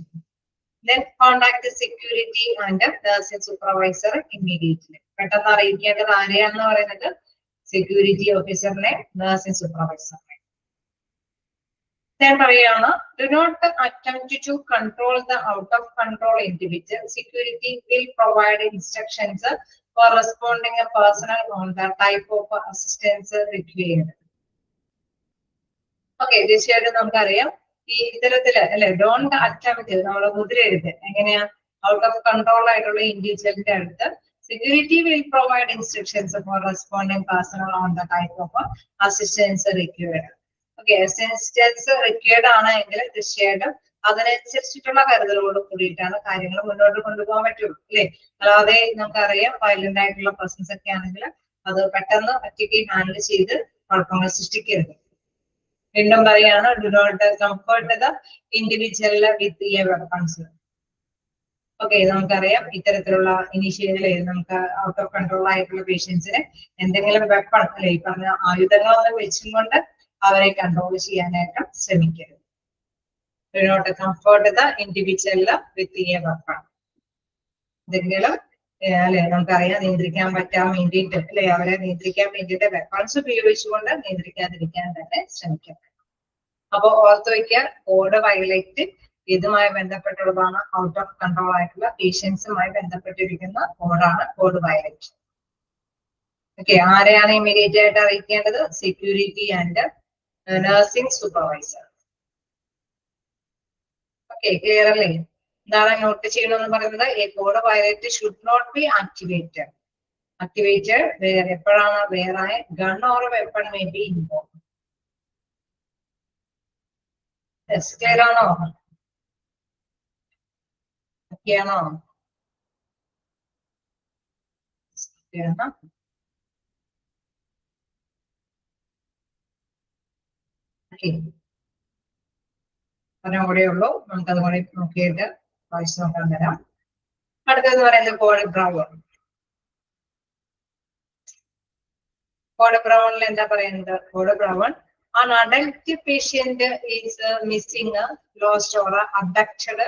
then contact security and nursing supervisor immediately. പെട്ടെന്ന് അറിയിക്കേണ്ടത് ആരെയാണെന്ന് പറയുന്നത് സെക്യൂരിറ്റി ഓഫീസറിനെ, നഴ്സിംഗ് സൂപ്പർവൈസറിനെ. ഞാൻ പറയാണ്, do not attempt to control the out of control individual. Security will provide instructions for responding a personnel on the type of assistance required. Okay, തീർച്ചയായിട്ടും നമുക്കറിയാം ഈ ഇത്തരത്തില് അല്ലെ don't attempt നമ്മൾ മുദ്രയെടുത്ത് എങ്ങനെയാ ഔട്ട് ഓഫ് കൺട്രോൾ ആയിട്ടുള്ള ഇൻഡിവിജ്വലിന്റെ അടുത്ത് security will provide instructions for responding personnel on the type of assistance required. Okay, assistance required ആണ് എങ്കിൽ തീർച്ചയായിട്ടും അതിനനുസരിച്ചിട്ടുള്ള കരുതലോട് കൂടിയിട്ടാണ് കാര്യങ്ങൾ മുന്നോട്ട് കൊണ്ടുപോകാൻ പറ്റുള്ളൂ അല്ലെ. അല്ലാതെ നമുക്കറിയാം വയലന്റ് ആയിട്ടുള്ള പേഴ്സൺസ് ഒക്കെ ആണെങ്കിൽ അത് പെട്ടെന്ന് ഒറ്റയ്ക്ക് ഹാൻഡിൽ ചെയ്ത് കുഴപ്പങ്ങൾ സൃഷ്ടിക്കരുത്. വീണ്ടും പറയാണ്, do not comfort the individual with a weapons. Okay, നമുക്കറിയാം ഇത്തരത്തിലുള്ള ഇനീഷ്യേറ്റീവിൽ നമുക്ക് ഔട്ട് ഓഫ് കൺട്രോൾ ആയിട്ടുള്ള പേഷ്യൻസിന് എന്തെങ്കിലും വെപ്പൺ അല്ലെ ഈ പറഞ്ഞ ആയുധങ്ങളൊന്നും വെച്ചും കൊണ്ട് അവരെ കൺട്രോൾ ചെയ്യാനായിട്ട് ശ്രമിക്കരുത്. Do not comfort the individual with a weapon. എന്തെങ്കിലും അല്ലെ നമുക്കറിയാം നിയന്ത്രിക്കാൻ പറ്റാൻ വേണ്ടിയിട്ട് അല്ലെ അവരെ നിയന്ത്രിക്കാൻ വേണ്ടിയിട്ട് വെപ്പൺസ് ഉപയോഗിച്ചുകൊണ്ട് നിയന്ത്രിക്കാതിരിക്കാൻ തന്നെ ശ്രമിക്കണം. അപ്പൊ ഓർത്ത് വയ്ക്കുക, കോഡ് വയലറ്റ് ഇതുമായി ബന്ധപ്പെട്ടുള്ളതാണ്. ഔട്ട് ഓഫ് കൺട്രോൾ ആയിട്ടുള്ള പേഷ്യൻസുമായി ബന്ധപ്പെട്ടിരിക്കുന്ന കോഡാണ് കോഡ് വയലറ്റ്. ഓക്കെ, ആരെയാണ് ഇമ്മീഡിയറ്റ് ആയിട്ട് അറിയിക്കേണ്ടത്? Security and nursing supervisor. Okay, clear അല്ലേ? എന്താണ് നോട്ട് ചെയ്യണമെന്ന് പറയുന്നത്? A code violet should not be activated. Activated വേറെ എപ്പോഴാണ്? വേറെ gun or weapon may be involve. Clear ആണോ? ഒക്കെയാണോ? ഒരെണ്ണം കൂടെ ഉള്ളൂ, നമുക്കത് കൂടെ നോക്കിയിട്ട് വായിച്ചു നോക്കാൻ തരാം. അടുത്തതെന്ന് പറയുന്നത് കോഡ് ബ്രൗൺ. കോഡ് ബ്രൗണിൽ എന്താ പറയുന്നത്? Code brown an adult patient is missing, lost or abducted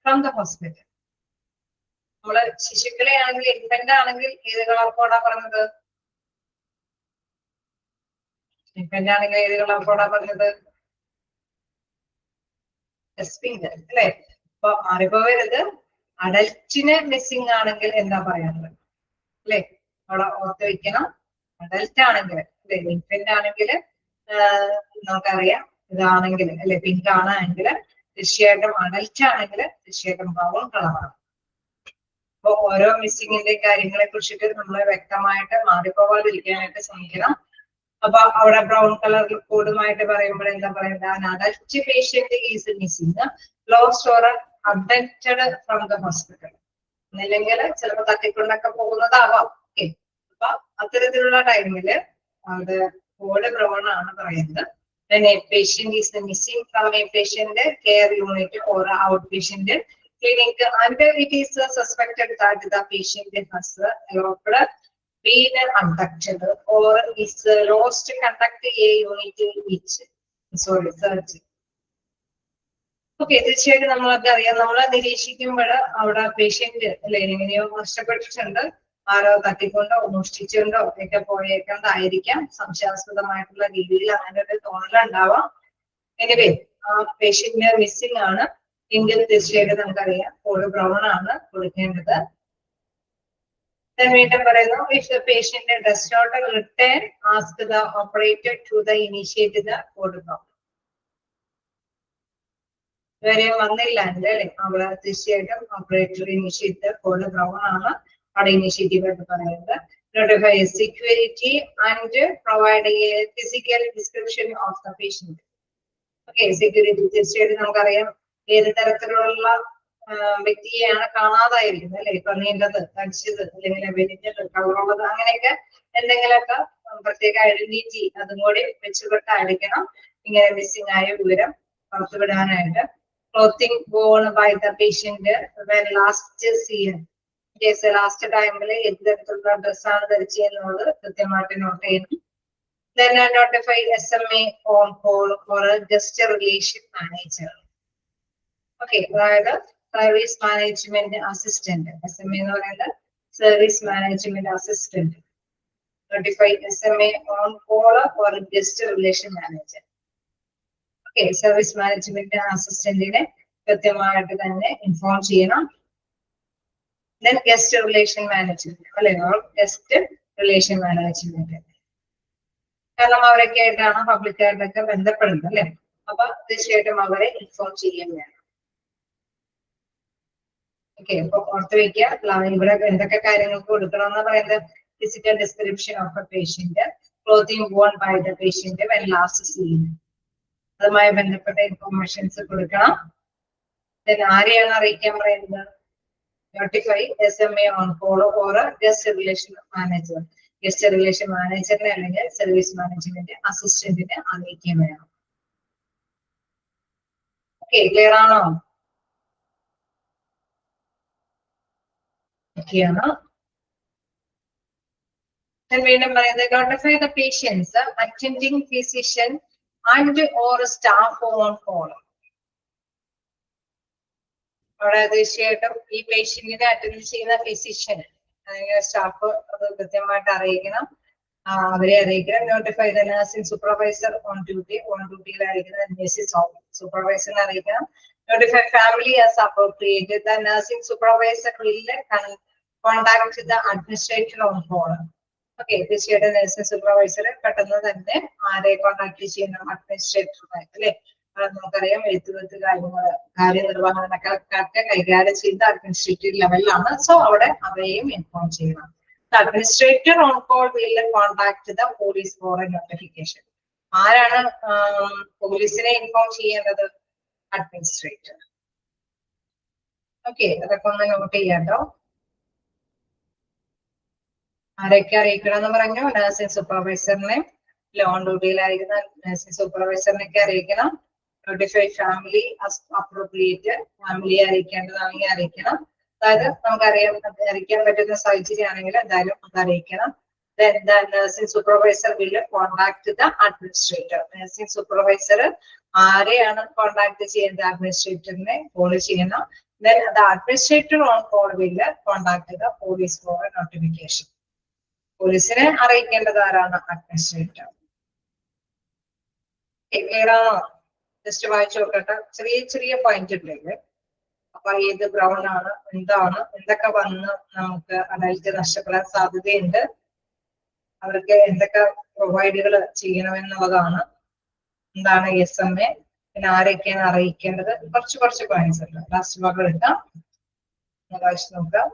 from the hospital. നമ്മള് ശിശുക്കളെ ആണെങ്കിൽ ഇൻഫന്റ് ആണെങ്കിൽ ഏത് കളർ കോഡാ പറഞ്ഞത്? ഇൻഫന്റ് ആണെങ്കിൽ ഏത് കളർ കോഡാ പറഞ്ഞത്? പിങ്ക് അല്ലെ. അപ്പൊ മാറിപ്പോവരുത്. അഡൽറ്റിന് മിസ്സിംഗ് ആണെങ്കിൽ എന്താ പറയാനുള്ളത് അല്ലെ? അവിടെ ഓർത്ത് വെക്കണം. അഡൽറ്റ് ആണെങ്കിൽ അല്ലെ, ഇൻഫന്റ് ആണെങ്കിൽ നമുക്കറിയാം ഇതാണെങ്കിൽ അല്ലെ പിങ്ക് ആണെങ്കിൽ തീർച്ചയായിട്ടും അഡൽറ്റ് ആണെങ്കിൽ തീർച്ചയായിട്ടും ബ്രൗൺ കളറാണ്. അപ്പൊ ഓരോ മിസ്സിങ്ങിന്റെ കാര്യങ്ങളെ കുറിച്ചിട്ട് നമ്മൾ വ്യക്തമായിട്ട് മാറിപ്പോവാതിരിക്കാനായിട്ട് ശ്രമിക്കണം. അപ്പൊ അവിടെ ബ്രൗൺ കളർ കോഡുമായിട്ട് പറയുമ്പോൾ എന്താ പറയുന്നത്? Adult patient is missing, lost or abducted from the hospital. എന്നില്ലെങ്കിൽ ചിലപ്പോൾ തട്ടിക്കൊണ്ടൊക്കെ പോകുന്നതാവാം. ഓക്കെ, അപ്പൊ അത്തരത്തിലുള്ള ടൈമില് അവിടെ കോഡ് ബ്രൗൺ ആണ് പറയുന്നത്. Then a patient is missing from a patient care unit or outpatient clinic and it is suspected that the patient has eloped been conducted or is lost to conduct a unit which search. Okay, തീർച്ചയായിട്ടും നമ്മളൊക്കെ അറിയാം. നമ്മളെ നിരീക്ഷിക്കുമ്പോൾ അവിടെ patient അല്ലെ എങ്ങനെയോ നഷ്ടപ്പെട്ടിട്ടുണ്ട്, ആരോ തട്ടിക്കൊണ്ടോ മോഷ്ടിച്ചുകൊണ്ടോ ഒക്കെ പോയേക്കുന്നതായിരിക്കാം. സംശയാസ്പദമായിട്ടുള്ള രീതിയിൽ അങ്ങനെ ഒരു തോന്നലുണ്ടാവാം. എനിവേ ആ പേഷ്യന്റ് മിസ്സിംഗ് ആണ് എങ്കിൽ തീർച്ചയായിട്ടും നമുക്കറിയാം കോഡ് ബ്രൗൺ ആണ് കൊടുക്കേണ്ടത്. വീണ്ടും പറയുന്നു, if the patient does not return, ask the operator to the initiate the code brown. വരെ വന്നില്ല അല്ലേ, അവിടെ തീർച്ചയായിട്ടും ഓപ്പറേറ്റർ ഇനിഷ്യേറ്റ് കോഡ് ബ്രൗൺ ആണ് അവിടെ ഇനിഷ്യേറ്റീവ് എന്ന് പറയുന്നത്. Notify security and provide A physical description of the patient. Okay, security തീർച്ചയായിട്ടും നമുക്കറിയാം ഏത് തരത്തിലുള്ള വ്യക്തിയെയാണ് കാണാതായിരിക്കുന്നത് അല്ലെ, പണിയേണ്ടത്, തടിച്ചത്, അല്ലെങ്കിൽ വെനിഞ്ഞത്, കളറുള്ളത്, അങ്ങനെയൊക്കെ എന്തെങ്കിലുമൊക്കെ പ്രത്യേക ഐഡന്റിറ്റി അതും കൂടി വെച്ചുകൊണ്ടായിരിക്കണം ഇങ്ങനെ മിസ്സിംഗ് ആയ വിവരം പുറത്തുവിടാനായിട്ട്. Clothing worn by the patient when last seen. Case last ടൈമിൽ ഏത് തരത്തിലുള്ള ഡ്രസ്സാണ് ധരിച്ചെന്നുള്ളത് കൃത്യമായിട്ട് നോട്ട് ചെയ്യണം. Then notify SMA on call or a guest relation manager. Okay, അതായത് സർവീസ് മാനേജ്മെന്റ് അസിസ്റ്റന്റ്. SMA എന്ന് പറയുന്നത് service management assistant. Notify SMA on call or guest relation manager. Okay, service management അസിസ്റ്റന്റിനെ കൃത്യമായിട്ട് തന്നെ ഇൻഫോം ചെയ്യണം. Then guest relation management അല്ലെ, guest relation management, കാരണം അവരൊക്കെ ആയിട്ടാണ് പബ്ലിക്കായിട്ടൊക്കെ ബന്ധപ്പെടുന്നത് അല്ലെ, അപ്പൊ തീർച്ചയായിട്ടും അവരെ ഇൻഫോം ചെയ്യാൻ വേണം. ഓക്കെ, അപ്പൊ ഓർത്ത് വെക്കുക ഇവിടെ എന്തൊക്കെ കാര്യങ്ങൾക്ക് കൊടുക്കണം എന്ന് പറയുന്നത്. Physical description of A patient, clothing worn by the patient when last seen, അതുമായി ബന്ധപ്പെട്ട ഇൻഫോർമേഷൻസ് കൊടുക്കണം. then ആരെയാണ് അറിയിക്കാൻ പറയുന്നത്? Notify SMA on call or guest relation manager. Guest relation മാനേജറിനെ അല്ലെങ്കിൽ സർവീസ് മാനേജ്മെന്റ് അസിസ്റ്റന്റിനെ അറിയിക്കാൻ വേണം. ഓക്കെ, ക്ലിയർ ആണോ? ഒക്കെയാണ്. വീണ്ടും പറയുന്നത്, notify the patient's attending physician and or staff on call. അവിടെ തീർച്ചയായിട്ടും ഈ പേഷ്യന്റിനെ അറ്റൻഡ് ചെയ്യുന്ന ഫിസിഷ്യൻ അല്ലെങ്കിൽ സ്റ്റാഫ് അത് കൃത്യമായിട്ട് അറിയിക്കണം, അവരെ അറിയിക്കണം. Notify the nursing supervisor on duty, on ഡ്യൂട്ടിയിലായിരിക്കുന്ന നഴ്സിംഗ് സൂപ്പർവൈസറിനെ അറിയിക്കണം. Notify family as appropriate. The nursing supervisor will contact the administrator on call. Okay, തീർച്ചയായിട്ടും നഴ്സിംഗ് സൂപ്പർവൈസർ പെട്ടെന്ന് തന്നെ ആരെ കോൺടാക്ട് ചെയ്യണം? അഡ്മിനിസ്ട്രേറ്ററുമായി അല്ലെ. നമുക്കറിയാം എഴുത്തുപത്ത് കാര്യനിർവഹണക്കാർക്ക് കൈകാര്യം ചെയ്ത അഡ്മിനിസ്ട്രേറ്റീവ് ലെവലിലാണ്. സോ അവിടെ അവരെയും ഇൻഫോം ചെയ്യണം. Administrator on call will contact the police four A notification. ആരാണ് പോലീസിനെ ഇൻഫോം ചെയ്യേണ്ടത്? അഡ്മിനിസ്ട്രേറ്റർ. ഓക്കെ, അതൊക്കെ ഒന്ന് നോട്ട് ചെയ്യാട്ടോ. ആരൊക്കെ അറിയിക്കണം എന്ന് പറഞ്ഞു? നഴ്സിംഗ് സൂപ്പർവൈസറിനെ, ഓൺ ഡ്യൂട്ടിയിലായിരിക്കുന്ന നഴ്സിംഗ് സൂപ്പർവൈസറിനൊക്കെ അറിയിക്കണം. നോട്ടിഫൈ ഫാമിലി അപ്രോപ്രിയേറ്റ്, ഫാമിലിയെ അറിയിക്കേണ്ടതാണെങ്കിൽ അറിയിക്കണം. അതായത് നമുക്കറിയാം അറിയിക്കാൻ പറ്റുന്ന സാഹചര്യം ആണെങ്കിൽ എന്തായാലും അത് അറിയിക്കണം. Then the nursing supervisor will contact the administrator. Nursing supervisor ആരെയാണ് കോൺടാക്ട് ചെയ്യുന്നത്? അഡ്മിനിസ്ട്രേറ്ററിനെ കോൾ ചെയ്യണം. Then the administrator on call will contact the police for a notification. പോലീസിനെ അറിയിക്കേണ്ടത് ആരാണ്? അഡ്മിനിസ്ട്രേറ്റർ. ക്ലിയർ ആണോ? ജസ്റ്റ് വായിച്ചു നോക്കട്ടെ, ചെറിയ ചെറിയ പോയിന്റ് ഉണ്ടെങ്കിൽ. അപ്പൊ ഏത് ബ്രൗൺ ആണ്, എന്താണ്, എന്തൊക്കെ വന്ന് നമുക്ക് അഡൽറ്റ് നഷ്ടപ്പെടാൻ സാധ്യതയുണ്ട്, അവർക്ക് എന്തൊക്കെ പ്രൊവൈഡുകൾ ചെയ്യണമെന്നുള്ളതാണ്, എന്താണ് SMA, പിന്നെ ആരൊക്കെയാണ് അറിയിക്കേണ്ടത്, കുറച്ച് പോയിന്റ്സ് ഉണ്ട്. ലാസ്റ്റ് ഭാഗം എടുക്കാം, വായിച്ചു നോക്കാം.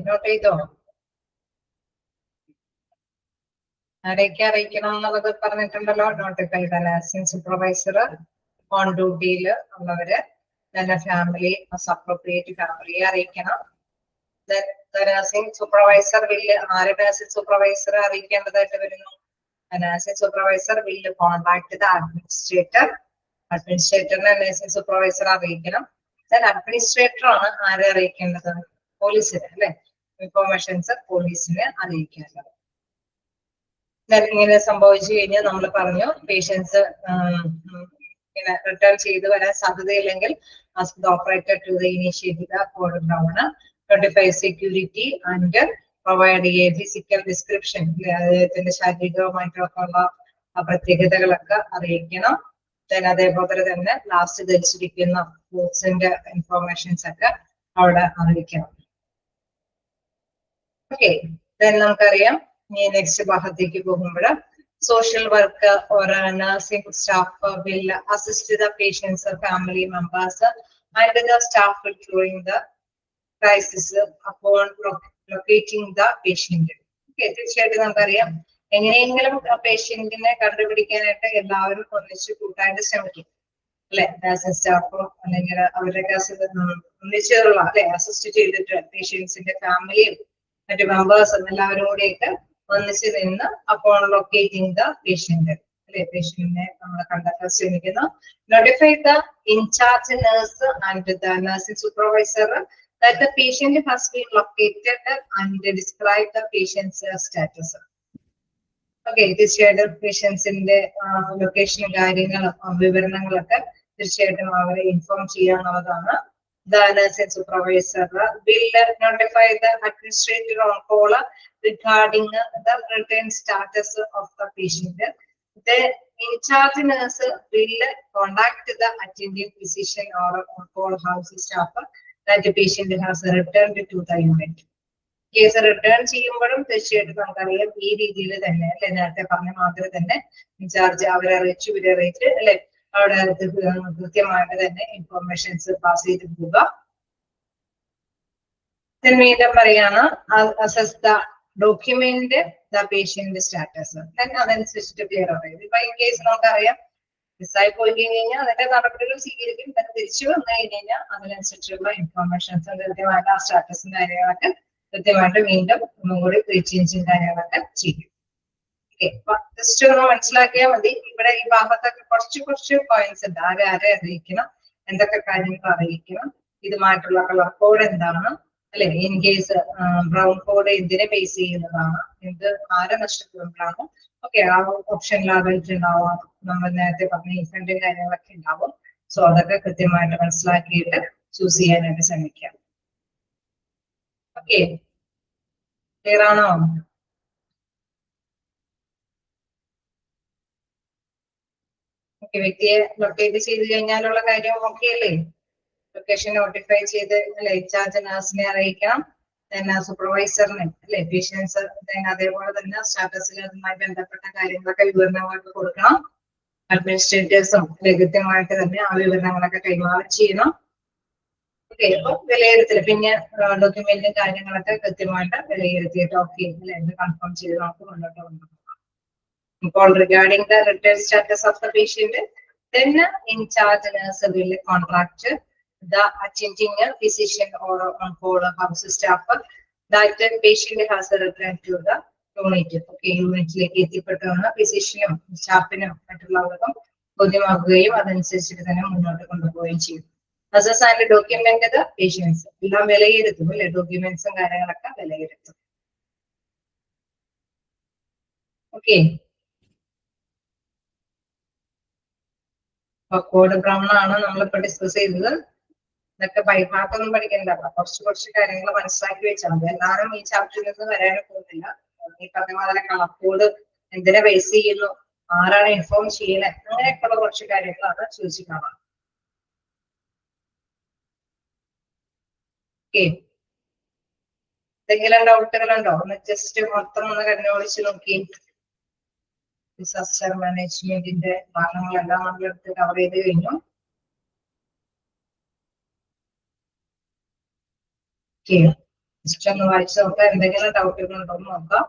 നോട്ട് ചെയ്തോ? ആരെയൊക്കെ അറിയിക്കണം എന്നുള്ളത് പറഞ്ഞിട്ടുണ്ടല്ലോ. Notify the nursing supervisor on ഡ്യൂട്ടിയിൽ ഉള്ളവര്, തന്നെ ഫാമിലി അപ്രോപ്രിയേറ്റ് ഫാമിലിയെ അറിയിക്കണം. നഴ്സിംഗ് സൂപ്പർവൈസർ വില്ല് ആര് നഴ്സിംഗ് സൂപ്പർവൈസറെ അറിയിക്കേണ്ടതായിട്ട് വരുന്നു? Nursing supervisor will contact the administrator. അഡ്മിനിസ്ട്രേറ്ററിനെ നഴ്സിംഗ് സൂപ്പർവൈസർ അറിയിക്കണം. അഡ്മിനിസ്ട്രേറ്റർ ആണ് ആരെ അറിയിക്കേണ്ടത്? പോലീസിനെ, അല്ലെ? ഇൻഫോർമേഷൻസ് പോലീസിനെ അറിയിക്കേണ്ടത്. ഇങ്ങനെ സംഭവിച്ചു കഴിഞ്ഞാൽ നമ്മൾ പറഞ്ഞു പേഷ്യൻസ് ഇങ്ങനെ റിട്ടേൺ ചെയ്ത് വരാൻ സാധ്യതയില്ലെങ്കിൽ ask the operator to the initiate the code down, notify security and provide a physical description. അദ്ദേഹത്തിന്റെ ശാരീരികമായിട്ടുള്ള പ്രത്യേകതകളൊക്കെ അറിയിക്കണം. അതേപോലെ തന്നെ ലാസ്റ്റ് ധരിച്ചിരിക്കുന്ന ബോക്സിന്റെ ഇൻഫോർമേഷൻസ് ഒക്കെ അവിടെ അറിയിക്കണം. ഓക്കെ, നമുക്കറിയാം ഇനി നെക്സ്റ്റ് ഭാഗത്തേക്ക് പോകുമ്പോൾ social worker or a nursing staff will assist the patients or family members and the staff during the crisis upon locating the patient. തീർച്ചയായിട്ടും നമുക്കറിയാം എങ്ങനെയെങ്കിലും പേഷ്യന്റിനെ കണ്ടുപിടിക്കാനായിട്ട് എല്ലാവരും ഒന്നിച്ച് കൂട്ടായിട്ട് ശ്രമിക്കും, അല്ലെ? നഴ്സിംഗ് സ്റ്റാഫോ അല്ലെങ്കിൽ അവരുടെ ഒന്നിച്ചുള്ള അല്ലെ അസിസ്റ്റ് ചെയ്തിട്ട് പേഷ്യൻസിന്റെ ഫാമിലിയും മറ്റു മെമ്പേഴ്സും എല്ലാവരും കൂടിയൊക്കെ ഒന്നിച്ച് നിന്ന് അപ്പോൾ ലൊക്കേറ്റിംഗ് ദ പേഷ്യന്റ്, അല്ലെ? പേഷ്യന്റിനെ നമ്മൾ കണ്ടെത്താൻ ശ്രമിക്കുന്നു. Notify the in charge nurse and the nursing supervisor that the patient has been located and describe the patient's status. Okay, തീർച്ചയായിട്ടും പേഷ്യൻസിന്റെ ലൊക്കേഷനും കാര്യങ്ങളും വിവരണങ്ങളൊക്കെ തീർച്ചയായിട്ടും അവരെ inform ചെയ്യാന്നുള്ളതാണ്. The nursing supervisor will notify the administrator on call regarding the return status of the patient. The in-charge nurse will contact the attending physician or on-call house staff that the patient has returned to the unit. Case return ചെയ്യുമ്പോഴും തീർച്ചയായിട്ടും നമുക്കറിയാം ഈ രീതിയിൽ തന്നെ, അല്ലെ? നേരത്തെ പറഞ്ഞ മാതിരി തന്നെ ഇൻചാർജ് അവരെ അറിയിച്ചു, ഇവരെ അറിയിച്ച്, അല്ലെ? അവിടെ കൃത്യമായിട്ട് തന്നെ ഇൻഫോർമേഷൻസ് പാസ് ചെയ്ത് പോവുക. വീണ്ടും പറയാണ് assess the document the patient status. അതനുസരിച്ചിട്ട് ക്ലിയർ ആവുക. ഇപ്പൊ ഇൻ കേസ് നമുക്കറിയാം മിസ്സായി പോയി കഴിഞ്ഞാൽ അതിന്റെ നടപടികൾ സ്വീകരിക്കും. തന്നെ തിരിച്ചു വന്നു കഴിഞ്ഞാൽ അതിനനുസരിച്ചുള്ള ഇൻഫോർമേഷൻസ് കൃത്യമായിട്ട് ആ സ്റ്റാറ്റസും കാര്യങ്ങളൊക്കെ കൃത്യമായിട്ട് വീണ്ടും ഒന്നുകൂടി റീചേഞ്ചും കാര്യങ്ങളൊക്കെ ചെയ്യും. ജസ്റ്റ് ഒന്ന് മനസ്സിലാക്കിയാൽ മതി. ഇവിടെ ഈ ഭാഗത്തൊക്കെ കുറച്ച് പോയിന്റ്സ് ഉണ്ട്. ആരെ അറിയിക്കണം, എന്തൊക്കെ കാര്യങ്ങൾ അറിയിക്കണം, ഇതുമായിട്ടുള്ള കളർ കോഡ് എന്താണ്, അല്ലെ? ഇൻ കേസ് ബ്രൗൺ കോഡ് എന്തിനെ ബേസ് ചെയ്യുന്നതാണ്, എന്ത് ആരെ നഷ്ടപ്പെടുമ്പോഴാണ്, ഓക്കെ, ആ ഓപ്ഷനിൽ അറിയിച്ചിട്ടുണ്ടാവാം. നമ്മൾ നേരത്തെ പറഞ്ഞ ഇൻഫന്റും കാര്യങ്ങളൊക്കെ ഉണ്ടാവും. സോ അതൊക്കെ കൃത്യമായിട്ട് മനസ്സിലാക്കിയിട്ട് ചൂസ് ചെയ്യാനായിട്ട് ശ്രമിക്കാം. ഓക്കെ, ക്ലിയർ ആണോ? വ്യക്തിയെ ലൊക്കേറ്റ് ചെയ്ത് കഴിഞ്ഞാലുള്ള കാര്യം ഓക്കെ അല്ലേ? ലൊക്കേഷൻ നോട്ടിഫൈ ചെയ്ത്, അല്ലെ? ഇൻചാർജ് നഴ്സിനെ അറിയിക്കണം, തന്നെ സൂപ്പർവൈസറിനെ, അല്ലെ? പേഷ്യൻസ് അതേപോലെ തന്നെ സ്റ്റാറ്റസിൽ അതുമായി ബന്ധപ്പെട്ട കാര്യങ്ങളൊക്കെ വിവരണങ്ങളൊക്കെ കൊടുക്കണം. അഡ്മിനിസ്ട്രേറ്റേഴ്സും കൃത്യമായിട്ട് തന്നെ ആ വിവരണങ്ങളൊക്കെ കൈമാറി ചെയ്യണം. ഓക്കെ, അപ്പൊ വിലയിരുത്തൽ പിന്നെ ഡോക്യുമെന്റും കാര്യങ്ങളൊക്കെ കൃത്യമായിട്ട് വിലയിരുത്തിയിട്ട് ഓക്കെ അല്ലെ എന്ന് കൺഫേം ചെയ്ത് നമുക്ക് മുന്നോട്ട് കൊണ്ടുപോകാം. ഇപ്പോൾ regarding the return status of the patient, then in charge nurse will contact the attending physician or on-call house staff that the patient has returned to the unit. Okay, യൂണിറ്റിലേക്ക് എത്തിപ്പെട്ടവന്ന് ഫിസിഷ്യനും സ്റ്റാഫിനും മറ്റുള്ളവർക്കും ബോധ്യമാക്കുകയും അതനുസരിച്ചിട്ട് തന്നെ മുന്നോട്ട് കൊണ്ടുപോവുകയും ചെയ്യും. Assess and document the patients എല്ലാം വിലയിരുത്തും, അല്ലെ? ഡോക്യുമെന്റ്സും കാര്യങ്ങളൊക്കെ വിലയിരുത്തും. ഓക്കെ, കോഡ് ബ്രൗൺ ആണ് നമ്മളിപ്പോ ഡിസ്കസ് ചെയ്തത്. ഇതൊക്കെ ബൈഹാർട്ടൊന്നും പഠിക്കണ്ട, കുറച്ച് കാര്യങ്ങൾ മനസ്സിലാക്കി വെച്ചാൽ മതി. എല്ലാവരും ഈ ചാപ്റ്ററിൽ നിന്ന് വരാനും പോകുന്നില്ല. ഈ പറഞ്ഞ മാതിരി കളർ കോഡ് എന്തിനെ ബേസ് ചെയ്യുന്നു, ആരാണ് ഇൻഫോം ചെയ്യുന്നത്, അങ്ങനെയൊക്കെയുള്ള കുറച്ച് കാര്യങ്ങളാണ് ചോദിച്ചു കാണാം. ഓക്കെ, എന്തെങ്കിലും ഡൗട്ടുകളുണ്ടോ? ഒന്ന് ജസ്റ്റ് മൊത്തം ഒന്ന് കണ്ണോടിച്ച് നോക്കി. ഡിസാസ്റ്റർ മാനേജ്മെന്റിന്റെ ഭാഗങ്ങളെല്ലാം നമ്മളെടുത്ത് കവർ ചെയ്ത് കഴിഞ്ഞു. ജസ്റ്റ് ഒന്ന് വായിച്ചു നോക്കാം, എന്തെങ്കിലും ഡൗട്ടുകൾ ഉണ്ടോ എന്ന് നോക്കാം.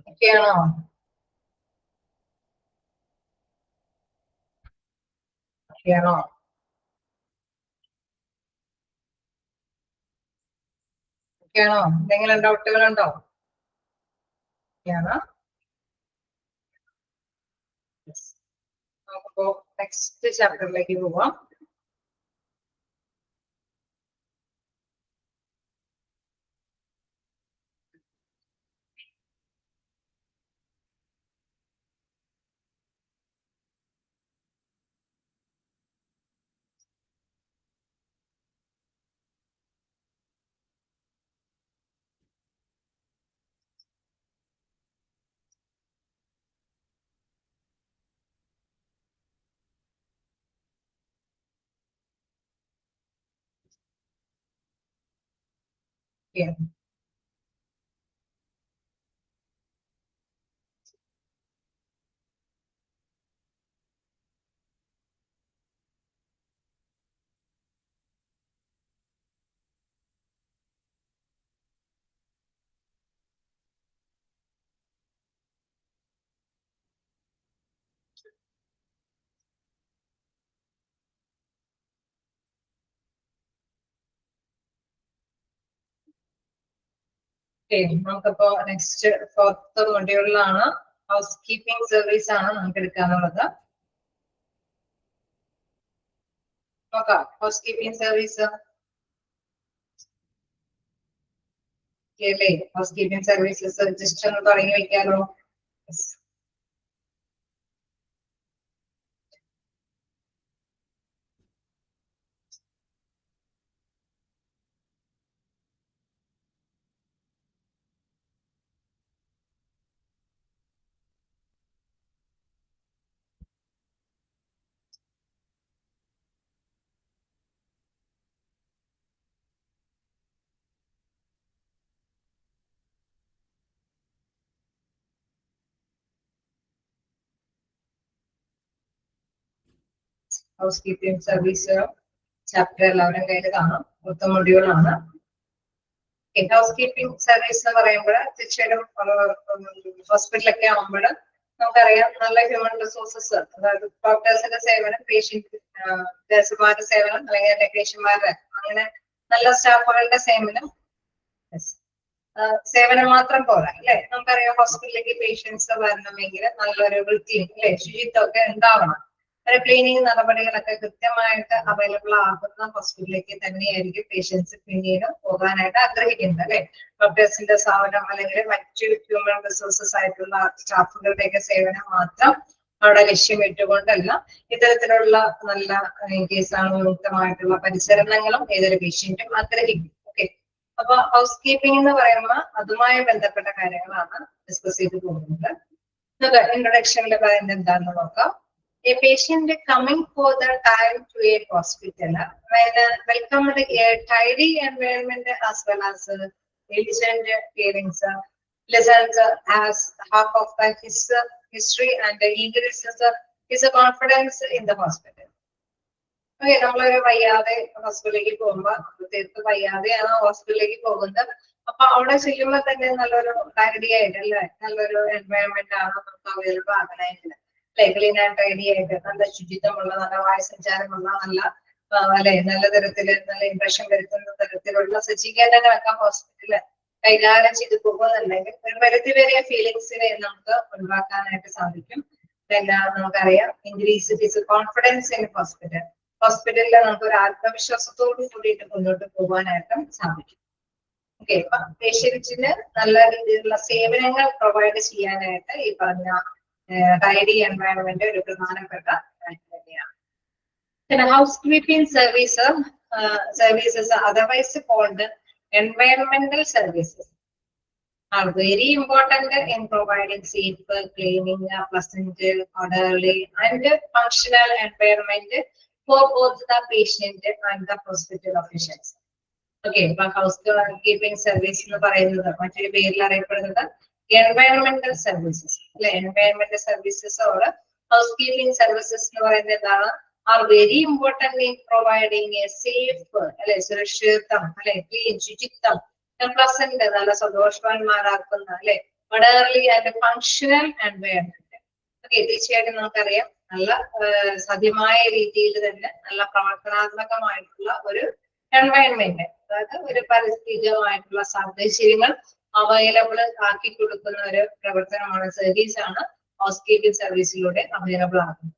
ഓക്കെയാണോ? ഓക്കെയാണോ? ഓക്കെയാണോ? എന്തെങ്കിലും ഡൗട്ടുകൾ ഉണ്ടോ? ഓക്കെയാണോ? നമുക്കിപ്പോ നെക്സ്റ്റ് ചാപ്റ്ററിലേക്ക് പോവാം. നമുക്കിപ്പോ നെക്സ്റ്റ് 4th മൊഡ്യൂളിലാണ് ഹൗസ് കീപ്പിംഗ് സർവീസ് ആണ് നമുക്ക് എടുക്കാനുള്ളത്. നോക്കാം ഹൗസ് കീപ്പിംഗ് സർവീസ് അല്ലേ? ഹൗസ് കീപ്പിംഗ് സർവീസസ് ജസ്റ്റ് ഒന്ന് തുടങ്ങി വെക്കാലോ. ഹൗസ് കീപ്പിംഗ് സർവീസ് ചാപ്റ്റർ എല്ലാവരും കയ്യിൽ കാണാം. 4th മൊഡ്യൂളാണ്. ഹൗസ് കീപ്പിംഗ് സർവീസ് എന്ന് പറയുമ്പോൾ തീർച്ചയായിട്ടും ഹോസ്പിറ്റലൊക്കെ ആകുമ്പോൾ നമുക്കറിയാം നല്ല ഹ്യൂമൻ റിസോഴ്സസ്, അതായത് ഡോക്ടേഴ്സിന്റെ സേവനം, പേഷ്യന്റ് നഴ്സുമാരുടെ സേവനം, അല്ലെങ്കിൽ ടെക്നീഷ്യന്മാരുടെ, അങ്ങനെ നല്ല സ്റ്റാഫുകളുടെ സേവനം മാത്രം പോരാ അല്ലെ? നമുക്കറിയാം ഹോസ്പിറ്റലിലേക്ക് പേഷ്യൻസ് വരണമെങ്കിൽ നല്ലൊരു വൃത്തിയും അല്ലെ ശുചിത്വം ഒക്കെ ഉണ്ടാവണം. ഒരു ക്ലീനിങ് നടപടികളൊക്കെ കൃത്യമായിട്ട് അവൈലബിൾ ആകുന്ന ഹോസ്പിറ്റലിലേക്ക് തന്നെയായിരിക്കും പേഷ്യൻസ് പിന്നീട് പോകാനായിട്ട് ആഗ്രഹിക്കുന്നത് അല്ലെ? ഡോക്ടേഴ്സിന്റെ സേവനം അല്ലെങ്കിൽ മറ്റു ഹ്യൂമൻ റിസോഴ്സസ് ആയിട്ടുള്ള സ്റ്റാഫുകളുടെയൊക്കെ സേവനം മാത്രം അവിടെ ലക്ഷ്യമിട്ടുകൊണ്ടല്ല, ഇത്തരത്തിലുള്ള നല്ല കേസാണുക്തമായിട്ടുള്ള പരിചരണങ്ങളും ഏതൊരു പേഷ്യന്റും ആഗ്രഹിക്കും. ഓക്കെ, അപ്പൊ ഹൗസ് കീപ്പിംഗ് എന്ന് പറയുമ്പോൾ അതുമായി ബന്ധപ്പെട്ട കാര്യങ്ങളാണ് ഡിസ്കസ് ചെയ്ത് പോകുന്നത്. ഇൻട്രൊഡക്ഷനിൽ പറയുന്നത് എന്താണെന്ന് നോക്കാം. A patient coming for the time to a hospital when welcomed a tidy environment as well as diligent parents listens as half of the history and increases his confidence in the hospital. Okay, നമ്മളൊരു വയ്യാതെ ഹോസ്പിറ്റലിലേക്ക് പോകുമ്പോ തീർത്ത് വയ്യാതെയാണ് ഹോസ്പിറ്റലിലേക്ക് പോകുന്നത്. അപ്പൊ അവിടെ ചെല്ലുമ്പോൾ തന്നെ നല്ലൊരു ഐഡിയ ആയിട്ട് അല്ലെ, നല്ലൊരു എൻവയോൺമെന്റ് ആണ് നമുക്ക് അവൈലബിൾ ആകണമെങ്കിൽ ക്ലീൻ ആൻഡ് ടൈഡി ആയിട്ട് നല്ല ശുചിത്വമുള്ള, നല്ല വായുസഞ്ചാരമുള്ള, നല്ല തരത്തില് നല്ല ഇംപ്രഷൻ വരുത്തുന്ന തരത്തിലുള്ള സജ്ജീകരണങ്ങൾ ഒക്കെ ഹോസ്പിറ്റലില് കൈകാര്യം ചെയ്ത് പോകുന്നുണ്ടെങ്കിൽ ഒരു പരിധിവരെ ഫീലിങ്സിനെ നമുക്ക് ഒഴിവാക്കാനായിട്ട് സാധിക്കും. പിന്നെ നമുക്കറിയാം increase physical confidence in hospital. ഹോസ്പിറ്റലിൽ നമുക്ക് ഒരു ആത്മവിശ്വാസത്തോടു കൂടിയിട്ട് മുന്നോട്ട് പോകാനായിട്ടും സാധിക്കും. ഓക്കെ, അപ്പൊ പേഷ്യൻസിന് നല്ല രീതിയിലുള്ള സേവനങ്ങൾ പ്രൊവൈഡ് ചെയ്യാനായിട്ട് ഈ പറഞ്ഞ ടൈഡി എൻവയറൺമെന്റ് ഒരു പ്രധാനപ്പെട്ട കാര്യം തന്നെയാണ്. പിന്നെ house keeping services otherwise called environmental services are very important in providing safe, cleaning, pleasant, orderly and functional environment for both the patient and the hospital officials. Okay, but housekeeping service എന്ന് പറയുന്നത് മറ്റൊരു പേരിൽ അറിയപ്പെടുന്നത് environmental services അല്ലെ. environmental services or housekeeping services എന്ന് പറയുന്നത് എന്താണ്? are very important in providing a safe അല്ലെ, സുരക്ഷിതം അല്ലെ, ക്ലീൻ, ശുചിത്വം, pleasant നല്ല സന്തോഷവാന്മാരാക്കുന്ന അല്ലെ, orderly and functional environment. Okay, തീർച്ചയായിട്ടും നമുക്കറിയാം നല്ല സാധ്യമായ രീതിയിൽ തന്നെ നല്ല പ്രവർത്തനാത്മകമായിട്ടുള്ള ഒരു എൻവയൺമെന്റ്, അതായത് ഒരു പരിസ്ഥിതികമായിട്ടുള്ള സാഹചര്യങ്ങൾ അവൈലബിൾ ആക്കി കൊടുക്കുന്ന ഒരു പ്രവർത്തനമാണ്, സർവീസാണ് ഹൗസ് കീപ്പിംഗ് സർവീസിലൂടെ അവൈലബിൾ ആകുന്നത്.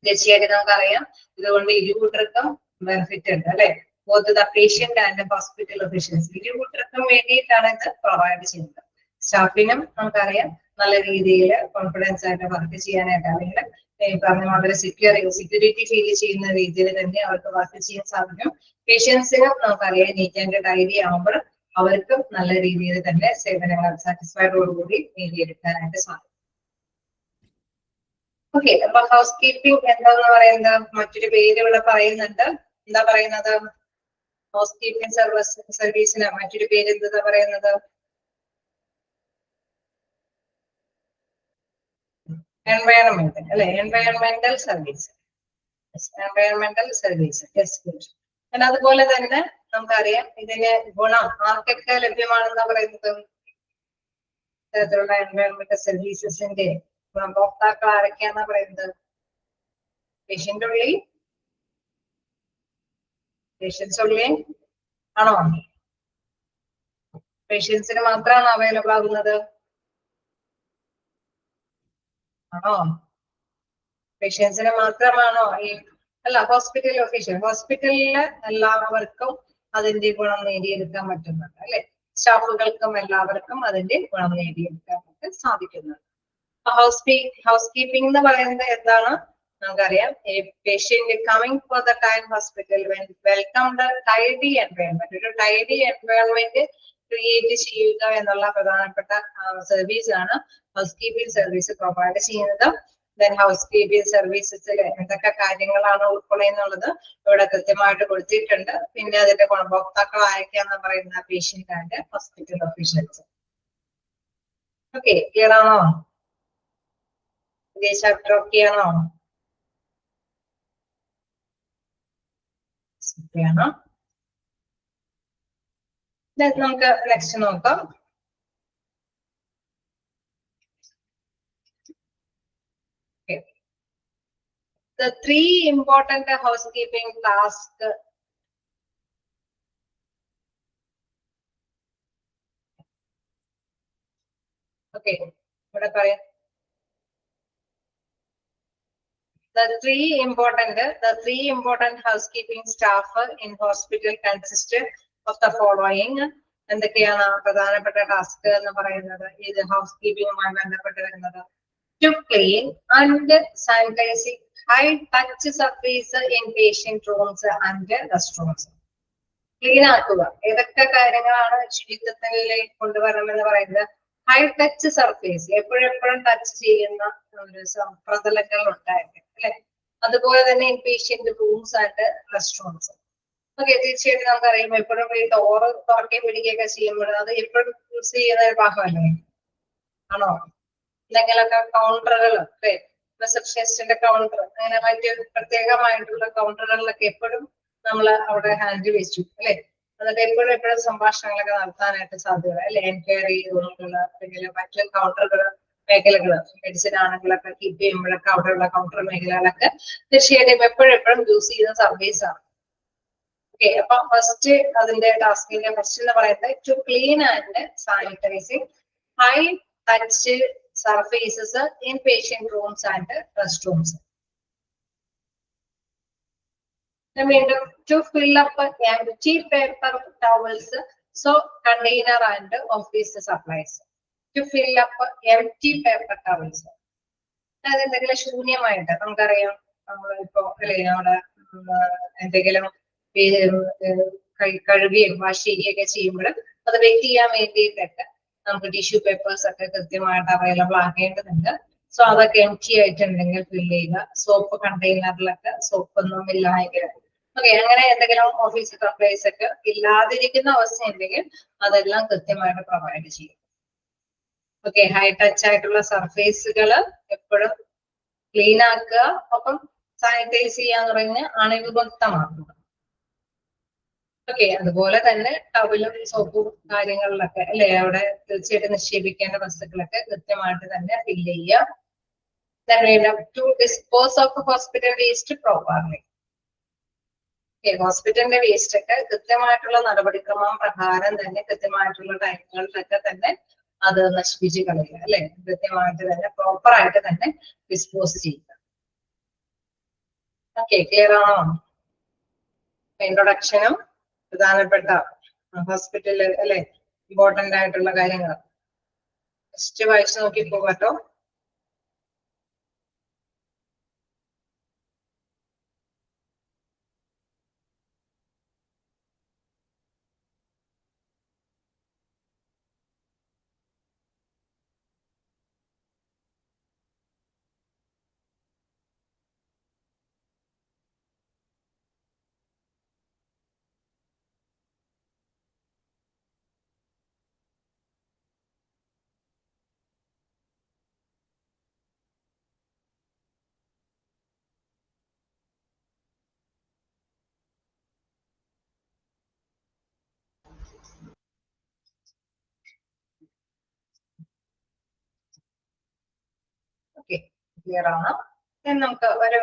തീർച്ചയായിട്ടും നമുക്കറിയാം ഇതുകൊണ്ട് ഇരുകൂട്ടർക്കും ബെനിഫിറ്റ് ഉണ്ട് അല്ലെ. Both the patient and hospital officials, ഇരുകൂട്ടർക്കും വേണ്ടിയിട്ടാണ് ഇത് പ്രൊവൈഡ് ചെയ്യുന്നത്. സ്റ്റാഫിനും നമുക്കറിയാം നല്ല രീതിയിൽ കോൺഫിഡൻസ് ആയിട്ട് വർക്ക് ചെയ്യാനായിട്ട്, അല്ലെങ്കിൽ പറഞ്ഞ വളരെ സെക്യൂരിറ്റി ഫീൽ ചെയ്യുന്ന രീതിയിൽ തന്നെ അവർക്ക് വർക്ക് ചെയ്യാൻ സാധിക്കും. പേഷ്യൻസിനും നമുക്കറിയാം നീറ്റ് ആൻഡ് ടൈഡി ആവുമ്പോൾ അവർക്കും നല്ല രീതിയിൽ തന്നെ സേവനങ്ങൾ സാറ്റിസ്ഫൈഡോടുകൂടി നേടിയെടുക്കാനായിട്ട് സാധിക്കും. ഓക്കെ, അപ്പൊ ഹൗസ് കീപ്പിംഗ് എന്താന്ന് പറയുന്നത് മറ്റൊരു പേര് ഇവിടെ പറയുന്നുണ്ട്. എന്താ പറയുന്നത്? ഹൗസ് കീപ്പിംഗ് സർവീസിന് മറ്റൊരു പേര് എന്താ പറയുന്നത്? എൻവയറൺമെന്റ് അല്ലെ, environmental service. Environmental service, yes, good. അതുപോലെ തന്നെ നമുക്കറിയാം ഇതിന് ഗുണം ആർക്കൊക്കെ ലഭ്യമാണെന്നാ പറയുന്നത്? ഇത്തരത്തിലുള്ള എൻവയറൺമെന്റൽ സർവീസസിന്റെ ഗുണഭോക്താക്കൾ ആരൊക്കെയാന്നാ പറയുന്നത്? പേഷ്യന്റ് ഉള്ളി ആണോ? പേഷ്യൻസിന് മാത്രമാണ് അവൈലബിൾ ആകുന്നത് ആണോ? പേഷ്യൻസിന് മാത്രമാണോ ഈ അല്ല, ഹോസ്പിറ്റൽ ഒഫീഷ്യൽ ഹോസ്പിറ്റലില് എല്ലാവർക്കും അതിന്റെ ഗുണം നേടിയെടുക്കാൻ പറ്റുന്നുണ്ട് അല്ലെ. സ്റ്റാഫുകൾക്കും എല്ലാവർക്കും അതിന്റെ ഗുണം നേടിയെടുക്കാൻ സാധിക്കുന്നുണ്ട്. ഹൗസ് കീപ്പിംഗ് എന്ന് പറയുന്നത് എന്താണ്? നമുക്കറിയാം patient coming for the time hospital welcome the tidy environment, ഒരു ടൈഡി എൻവയൺമെന്റ് ക്രിയേറ്റ് ചെയ്യുക എന്നുള്ള പ്രധാനപ്പെട്ട സർവീസ് ആണ് ഹൗസ് കീപ്പിംഗ് സർവീസ് പ്രൊവൈഡ് ചെയ്യുന്നത്. ദെൻ ഹൗസ് കീപ്പിംഗ് സർവീസസിൽ എന്തൊക്കെ കാര്യങ്ങളാണ് ഉൾക്കൊള്ളുന്നത് ഇവിടെ കൃത്യമായിട്ട് കൊടുത്തിട്ടുണ്ട്. പിന്നെ അതിന്റെ ഗുണഭോക്താക്കൾ ആയിരിക്കാന്ന് പറയുന്ന patient and hospital officials. Okay, clear ആണോ? ഇതേ ചാപ്റ്റർ ഓക്കെ ആണോ? ആണോ? നമുക്ക് നെക്സ്റ്റ് നോക്കാം. The 3 important housekeeping tasks. Okay, ഇവിടെ പറയാം. The three important housekeeping staff in hospital consist of the following. എന്തൊക്കെയാണ് പ്രധാനപ്പെട്ട ടാസ്ക് എന്ന് പറയുന്നത്? ഇത് ഹൗസ് കീപ്പിംഗുമായി ബന്ധപ്പെട്ട് വരുന്നത് to clean and sanitizing high touch surface in patient rooms and restrooms. Clean ആക്കുക. ഏതൊക്കെ കാര്യങ്ങളാണ് ശുചിത്വത്തിലേക്ക് കൊണ്ടുവരണമെന്ന് പറയുന്നത്? ഹൈ ടച്ച് സർഫേസ്, എപ്പോഴെപ്പോഴും ടച്ച് ചെയ്യുന്ന ഒരു പ്രതലങ്ങൾ ഉണ്ടായിരിക്കും അല്ലെ. അതുപോലെ തന്നെ in patient rooms and restrooms. Okay, തീർച്ചയായിട്ടും നമുക്കറിയാം എപ്പോഴും ഈ ഡോറ് തുറക്കുകയും പിടിക്കുകയൊക്കെ ചെയ്യുമ്പോൾ അത് എപ്പോഴും യൂസ് ചെയ്യുന്ന ഒരു ഭാഗമല്ലേ ആണോ? എന്തെങ്കിലൊക്കെ കൗണ്ടറുകൾ അല്ലെ, റിസപ്ഷനിസ്റ്റിന്റെ കൗണ്ടർ, അങ്ങനെ മറ്റ് പ്രത്യേകമായിട്ടുള്ള കൗണ്ടറുകളിലൊക്കെ എപ്പോഴും നമ്മൾ അവിടെ ഹാൻഡ് വെച്ചു അല്ലെ. എന്നിട്ട് എപ്പോഴും സംഭാഷണങ്ങളൊക്കെ നടത്താനായിട്ട് സാധ്യത അല്ലെ. എൻക്വയറി റൂമുകൾ അല്ലെങ്കിൽ മറ്റു കൗണ്ടറുകൾ മേഖലകൾ മെഡിസിൻ ആണെങ്കിലൊക്കെ കീപ്പ് ചെയ്യുമ്പോഴൊക്കെ അവിടെയുള്ള കൗണ്ടർ മേഖലകളൊക്കെ തീർച്ചയായിട്ടും എപ്പോഴെപ്പോഴും യൂസ് ചെയ്യുന്ന സർവീസ് ആണ്. ഓക്കെ, അപ്പൊ ഫസ്റ്റ് അതിന്റെ ടാസ്കിന്റെ ഫസ്റ്റ് എന്ന് പറയുന്നത് to clean and sanitizing high touch surfaces in patient rooms and restrooms. വീണ്ടും to fill up empty paper towels soap container and office supplies. To fill up empty paper towels, അതായത് എന്തെങ്കിലും ശൂന്യമായിട്ട് നമുക്കറിയാം നമ്മളിപ്പോ അല്ലെ അവിടെ എന്തെങ്കിലും കഴുകുകയും വാഷ് ചെയ്യുകയൊക്കെ ചെയ്യുമ്പോൾ അത് വെയിറ്റ് ചെയ്യാൻ വേണ്ടിയിട്ടൊക്കെ നമുക്ക് ടിഷ്യൂ പേപ്പേഴ്സ് ഒക്കെ കൃത്യമായിട്ട് അവൈലബിൾ ആക്കേണ്ടതുണ്ട്. സോ അതൊക്കെ എംപ്റ്റി ആയിട്ടുണ്ടെങ്കിൽ ഫിൽ ചെയ്യുക. സോപ്പ് കണ്ടെയ്നറിലൊക്കെ സോപ്പ് ഒന്നും ഇല്ലെങ്കിൽ ഓക്കെ, അങ്ങനെ എന്തെങ്കിലും ഓഫീസ് സപ്ലൈസ് ഒക്കെ ഇല്ലാതിരിക്കുന്ന അവസ്ഥ ഉണ്ടെങ്കിൽ അതെല്ലാം കൃത്യമായിട്ട് പ്രൊവൈഡ് ചെയ്യും. ഓക്കെ, ഹൈ ടച്ച് ആയിട്ടുള്ള സർഫേസുകൾ എപ്പോഴും ക്ലീൻ ആക്കുക, ഒപ്പം സാനിറ്റൈസ് ചെയ്യാന്ന് പറഞ്ഞ് അണുവിമുക്തമാക്കുക. ഓക്കെ, അതുപോലെ തന്നെ ടവലും സോപ്പും കാര്യങ്ങളിലൊക്കെ അല്ലെ അവിടെ തീർച്ചയായിട്ടും നിക്ഷേപിക്കേണ്ട വസ്തുക്കളൊക്കെ കൃത്യമായിട്ട് തന്നെ ഫില്ല് ചെയ്യുക. To dispose of hospital waste properly. ഹോസ്പിറ്റലിന്റെ വേസ്റ്റ് ഒക്കെ കൃത്യമായിട്ടുള്ള നടപടിക്രമം പ്രകാരം തന്നെ കൃത്യമായിട്ടുള്ള ടൈമുകളിലൊക്കെ തന്നെ അത് നശിപ്പിച്ച് കളയുക അല്ലെ, കൃത്യമായിട്ട് തന്നെ പ്രോപ്പർ ആയിട്ട് തന്നെ ഡിസ്പോസ് ചെയ്യുക. ഓക്കെ, ക്ലിയർ ആണോ? ഇൻട്രൊഡക്ഷനും പ്രധാനപ്പെട്ട ഹോസ്പിറ്റലിൽ അല്ലെ ഇമ്പോർട്ടന്റ് ആയിട്ടുള്ള കാര്യങ്ങൾ ജസ്റ്റ് വായിച്ചു നോക്കി പോകട്ടോ. ഓക്കെ, ക്ലിയർ ആണ്. നമുക്ക് ഒരു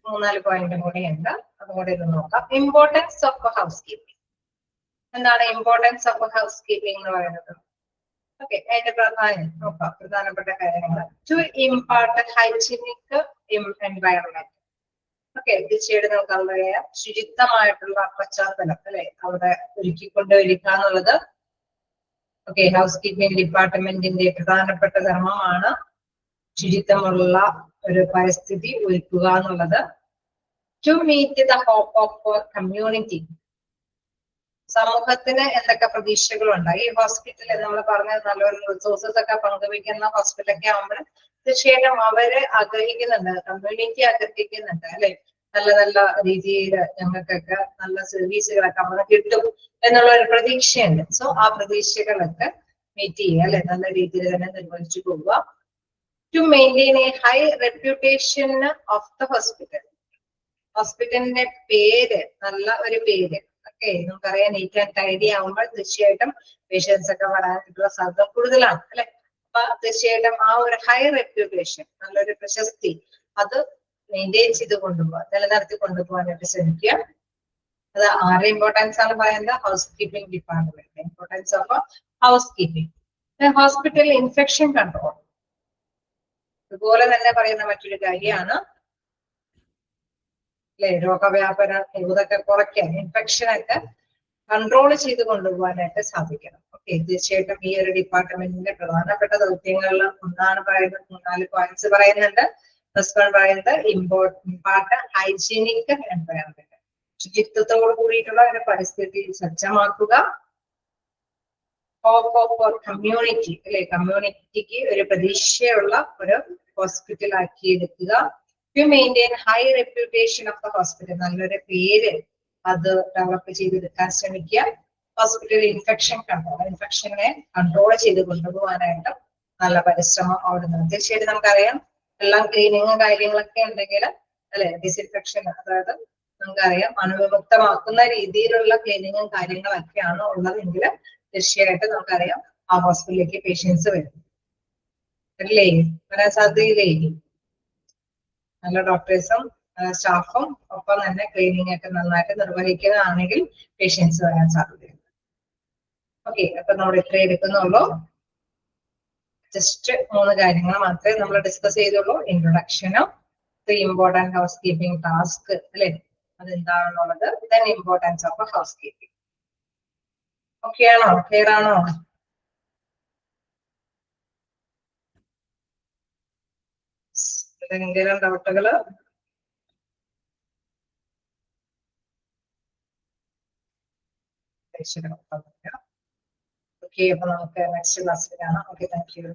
3-4 പോയിന്റും കൂടി ഉണ്ട്, അതുകൂടി ഇത് നോക്കാം. Importance of housekeeping. എന്താണ് ഇമ്പോർട്ടൻസ് ഓഫ് ഹൗസ് കീപ്പിംഗ് എന്ന് പറയുന്നത്? ഓക്കെ, അതിന്റെ പ്രാധാന്യം നോക്കാം. പ്രധാനപ്പെട്ട കാര്യങ്ങൾ to impart hygienic environment. Okay, തീർച്ചയായിട്ടും നമുക്ക് അറിയാം ശുചിത്വമായിട്ടുള്ള പശ്ചാത്തലം അല്ലെ അവിടെ ഒരുക്കിക്കൊണ്ടുവരിക എന്നുള്ളത് ഓക്കെ ഹൗസ് കീപ്പിംഗ് ഡിപ്പാർട്ട്മെന്റിന്റെ പ്രധാനപ്പെട്ട ധർമ്മമാണ്. ശുചിത്വമുള്ള ഒരു പരിസ്ഥിതി ഒരുക്കുക എന്നുള്ളത്. To meet the hope of community. സമൂഹത്തിന് എന്തൊക്കെ പ്രതീക്ഷകളുണ്ട് ഈ ഹോസ്പിറ്റലിൽ നമ്മൾ പറഞ്ഞത് നല്ലൊരു റിസോഴ്സസ് ഒക്കെ പങ്കുവെക്കുന്ന ഹോസ്പിറ്റലൊക്കെ ആകുമ്പോൾ തീർച്ചയായിട്ടും അവര് ആഗ്രഹിക്കുന്നുണ്ട്, കമ്മ്യൂണിറ്റി ആഗ്രഹിക്കുന്നുണ്ട് അല്ലെ, നല്ല നല്ല രീതിയിൽ ഞങ്ങൾക്കൊക്കെ നല്ല സർവീസുകളൊക്കെ അവിടെ കിട്ടും എന്നുള്ള ഒരു പ്രതീക്ഷയുണ്ട്. സോ ആ പ്രതീക്ഷകളൊക്കെ മീറ്റ് ചെയ്യുക അല്ലെ, നല്ല രീതിയിൽ തന്നെ നിർവഹിച്ചു പോവുക. To maintain a high reputation of the hospital. ഹോസ്പിറ്റലിന്റെ പേര്, നല്ല ഒരു പേര് ഓക്കെ നമുക്കറിയാം. നീറ്റ് ആൻഡ് ടൈഡി ആവുമ്പോൾ തീർച്ചയായിട്ടും പേഷ്യൻസ് ഒക്കെ വരാനായിട്ടുള്ള സാധ്യത കൂടുതലാണ് അല്ലെ. അപ്പൊ തീർച്ചയായിട്ടും ആ ഒരു ഹൈ റെപ്യൂട്ടേഷൻ, നല്ലൊരു പ്രശസ്തി അത് മെയിൻറ്റെയിൻ ചെയ്ത് കൊണ്ടുപോകാൻ, നിലനിർത്തി കൊണ്ടുപോകാനായിട്ട് ശ്രമിക്കുക. അത് ആരുടെ ഇമ്പോർട്ടൻസ് ആണ് പറയുന്നത്? House keeping department importance of house keeping. Hospital infection control അതുപോലെ തന്നെ പറയുന്ന മറ്റൊരു കാര്യമാണ് അല്ലെ, രോഗവ്യാപനം ഇതൊക്കെ കുറയ്ക്കാൻ, ഇൻഫെക്ഷൻ ഒക്കെ കൺട്രോൾ ചെയ്ത് കൊണ്ടുപോകാനായിട്ട് സാധിക്കണം. ഓക്കെ, തീർച്ചയായിട്ടും ഈ ഒരു ഡിപ്പാർട്ട്മെന്റിന്റെ പ്രധാനപ്പെട്ട ദൗത്യങ്ങളിൽ ഒന്നാണ് പറയുന്നത്. 4 പോയിന്റ്സ് പറയുന്നുണ്ട്. ഫസ്റ്റ് വൺ പറയുന്നത് ഇമ്പാർട്ട് ഹൈജീനിക് എൻവയറൺമെന്റ്, ശുചിത്വത്തോട് കൂടിയിട്ടുള്ള ഒരു പരിസ്ഥിതി സജ്ജമാക്കുക. ഹോപ്പ് ഓഫ് കമ്മ്യൂണിറ്റി അല്ലെ, കമ്മ്യൂണിറ്റിക്ക് ഒരു പ്രതീക്ഷയുള്ള ഒരു ഹോസ്പിറ്റൽ ആക്കിയെടുക്കുക. To maintain high reputation of the hospital, നല്ലൊരു പേര് അത് ഡെവലപ്പ് ചെയ്തെടുക്കാൻ ശ്രമിക്കുക. ഹോസ്പിറ്റൽ ഇൻഫെക്ഷൻ കൺട്രോൾ, ഇൻഫെക്ഷനെ കൺട്രോൾ ചെയ്ത് കൊണ്ടുപോകാനായിട്ട് നല്ല പരിശ്രമം അവിടെ നിന്ന്. തീർച്ചയായിട്ടും നമുക്കറിയാം എല്ലാം ക്ലീനിങ്ങും കാര്യങ്ങളൊക്കെ ഉണ്ടെങ്കിൽ അല്ലെ, ഡിസിൻഫെക്ഷൻ അതായത് നമുക്കറിയാം അണുവിമുക്തമാക്കുന്ന രീതിയിലുള്ള ക്ലീനിങ്ങും കാര്യങ്ങളൊക്കെയാണ് ഉള്ളതെങ്കിൽ തീർച്ചയായിട്ടും നമുക്കറിയാം ആ ഹോസ്പിറ്റലിലേക്ക് പേഷ്യൻസ് വരും. അല്ലേ? വരാൻ സാധ്യതയില്ലേ? നല്ല ഡോക്ടേഴ്സും സ്റ്റാഫും ഒപ്പം തന്നെ ക്ലീനിങ് ഒക്കെ നന്നായിട്ട് നിർവഹിക്കുന്നതാണെങ്കിൽ പേഷ്യൻസ് വരാൻ സാധ്യതയുണ്ട്. ഓക്കെ, അപ്പൊ നമ്മൾ ഇത്ര എടുക്കുന്നുള്ളൂ. ജസ്റ്റ് 3 കാര്യങ്ങൾ മാത്രമേ നമ്മൾ ഡിസ്കസ് ചെയ്തുള്ളൂ. ഇൻട്രൊഡക്ഷനും, ഇമ്പോർട്ടൻറ്റ് ഹൗസ് കീപ്പിംഗ് ടാസ്ക് അല്ലെ, അതെന്താണെന്നുള്ളത്, then importance of housekeeping. Okay ആണോ? ക്ലിയർ ആണോ? എന്തെങ്കിലും ഡൗട്ടുകള്? ഓക്കെ, അപ്പൊ നമുക്ക് നെക്സ്റ്റ് ക്ലാസ്സിൽ കാണാം. Okay, thank U.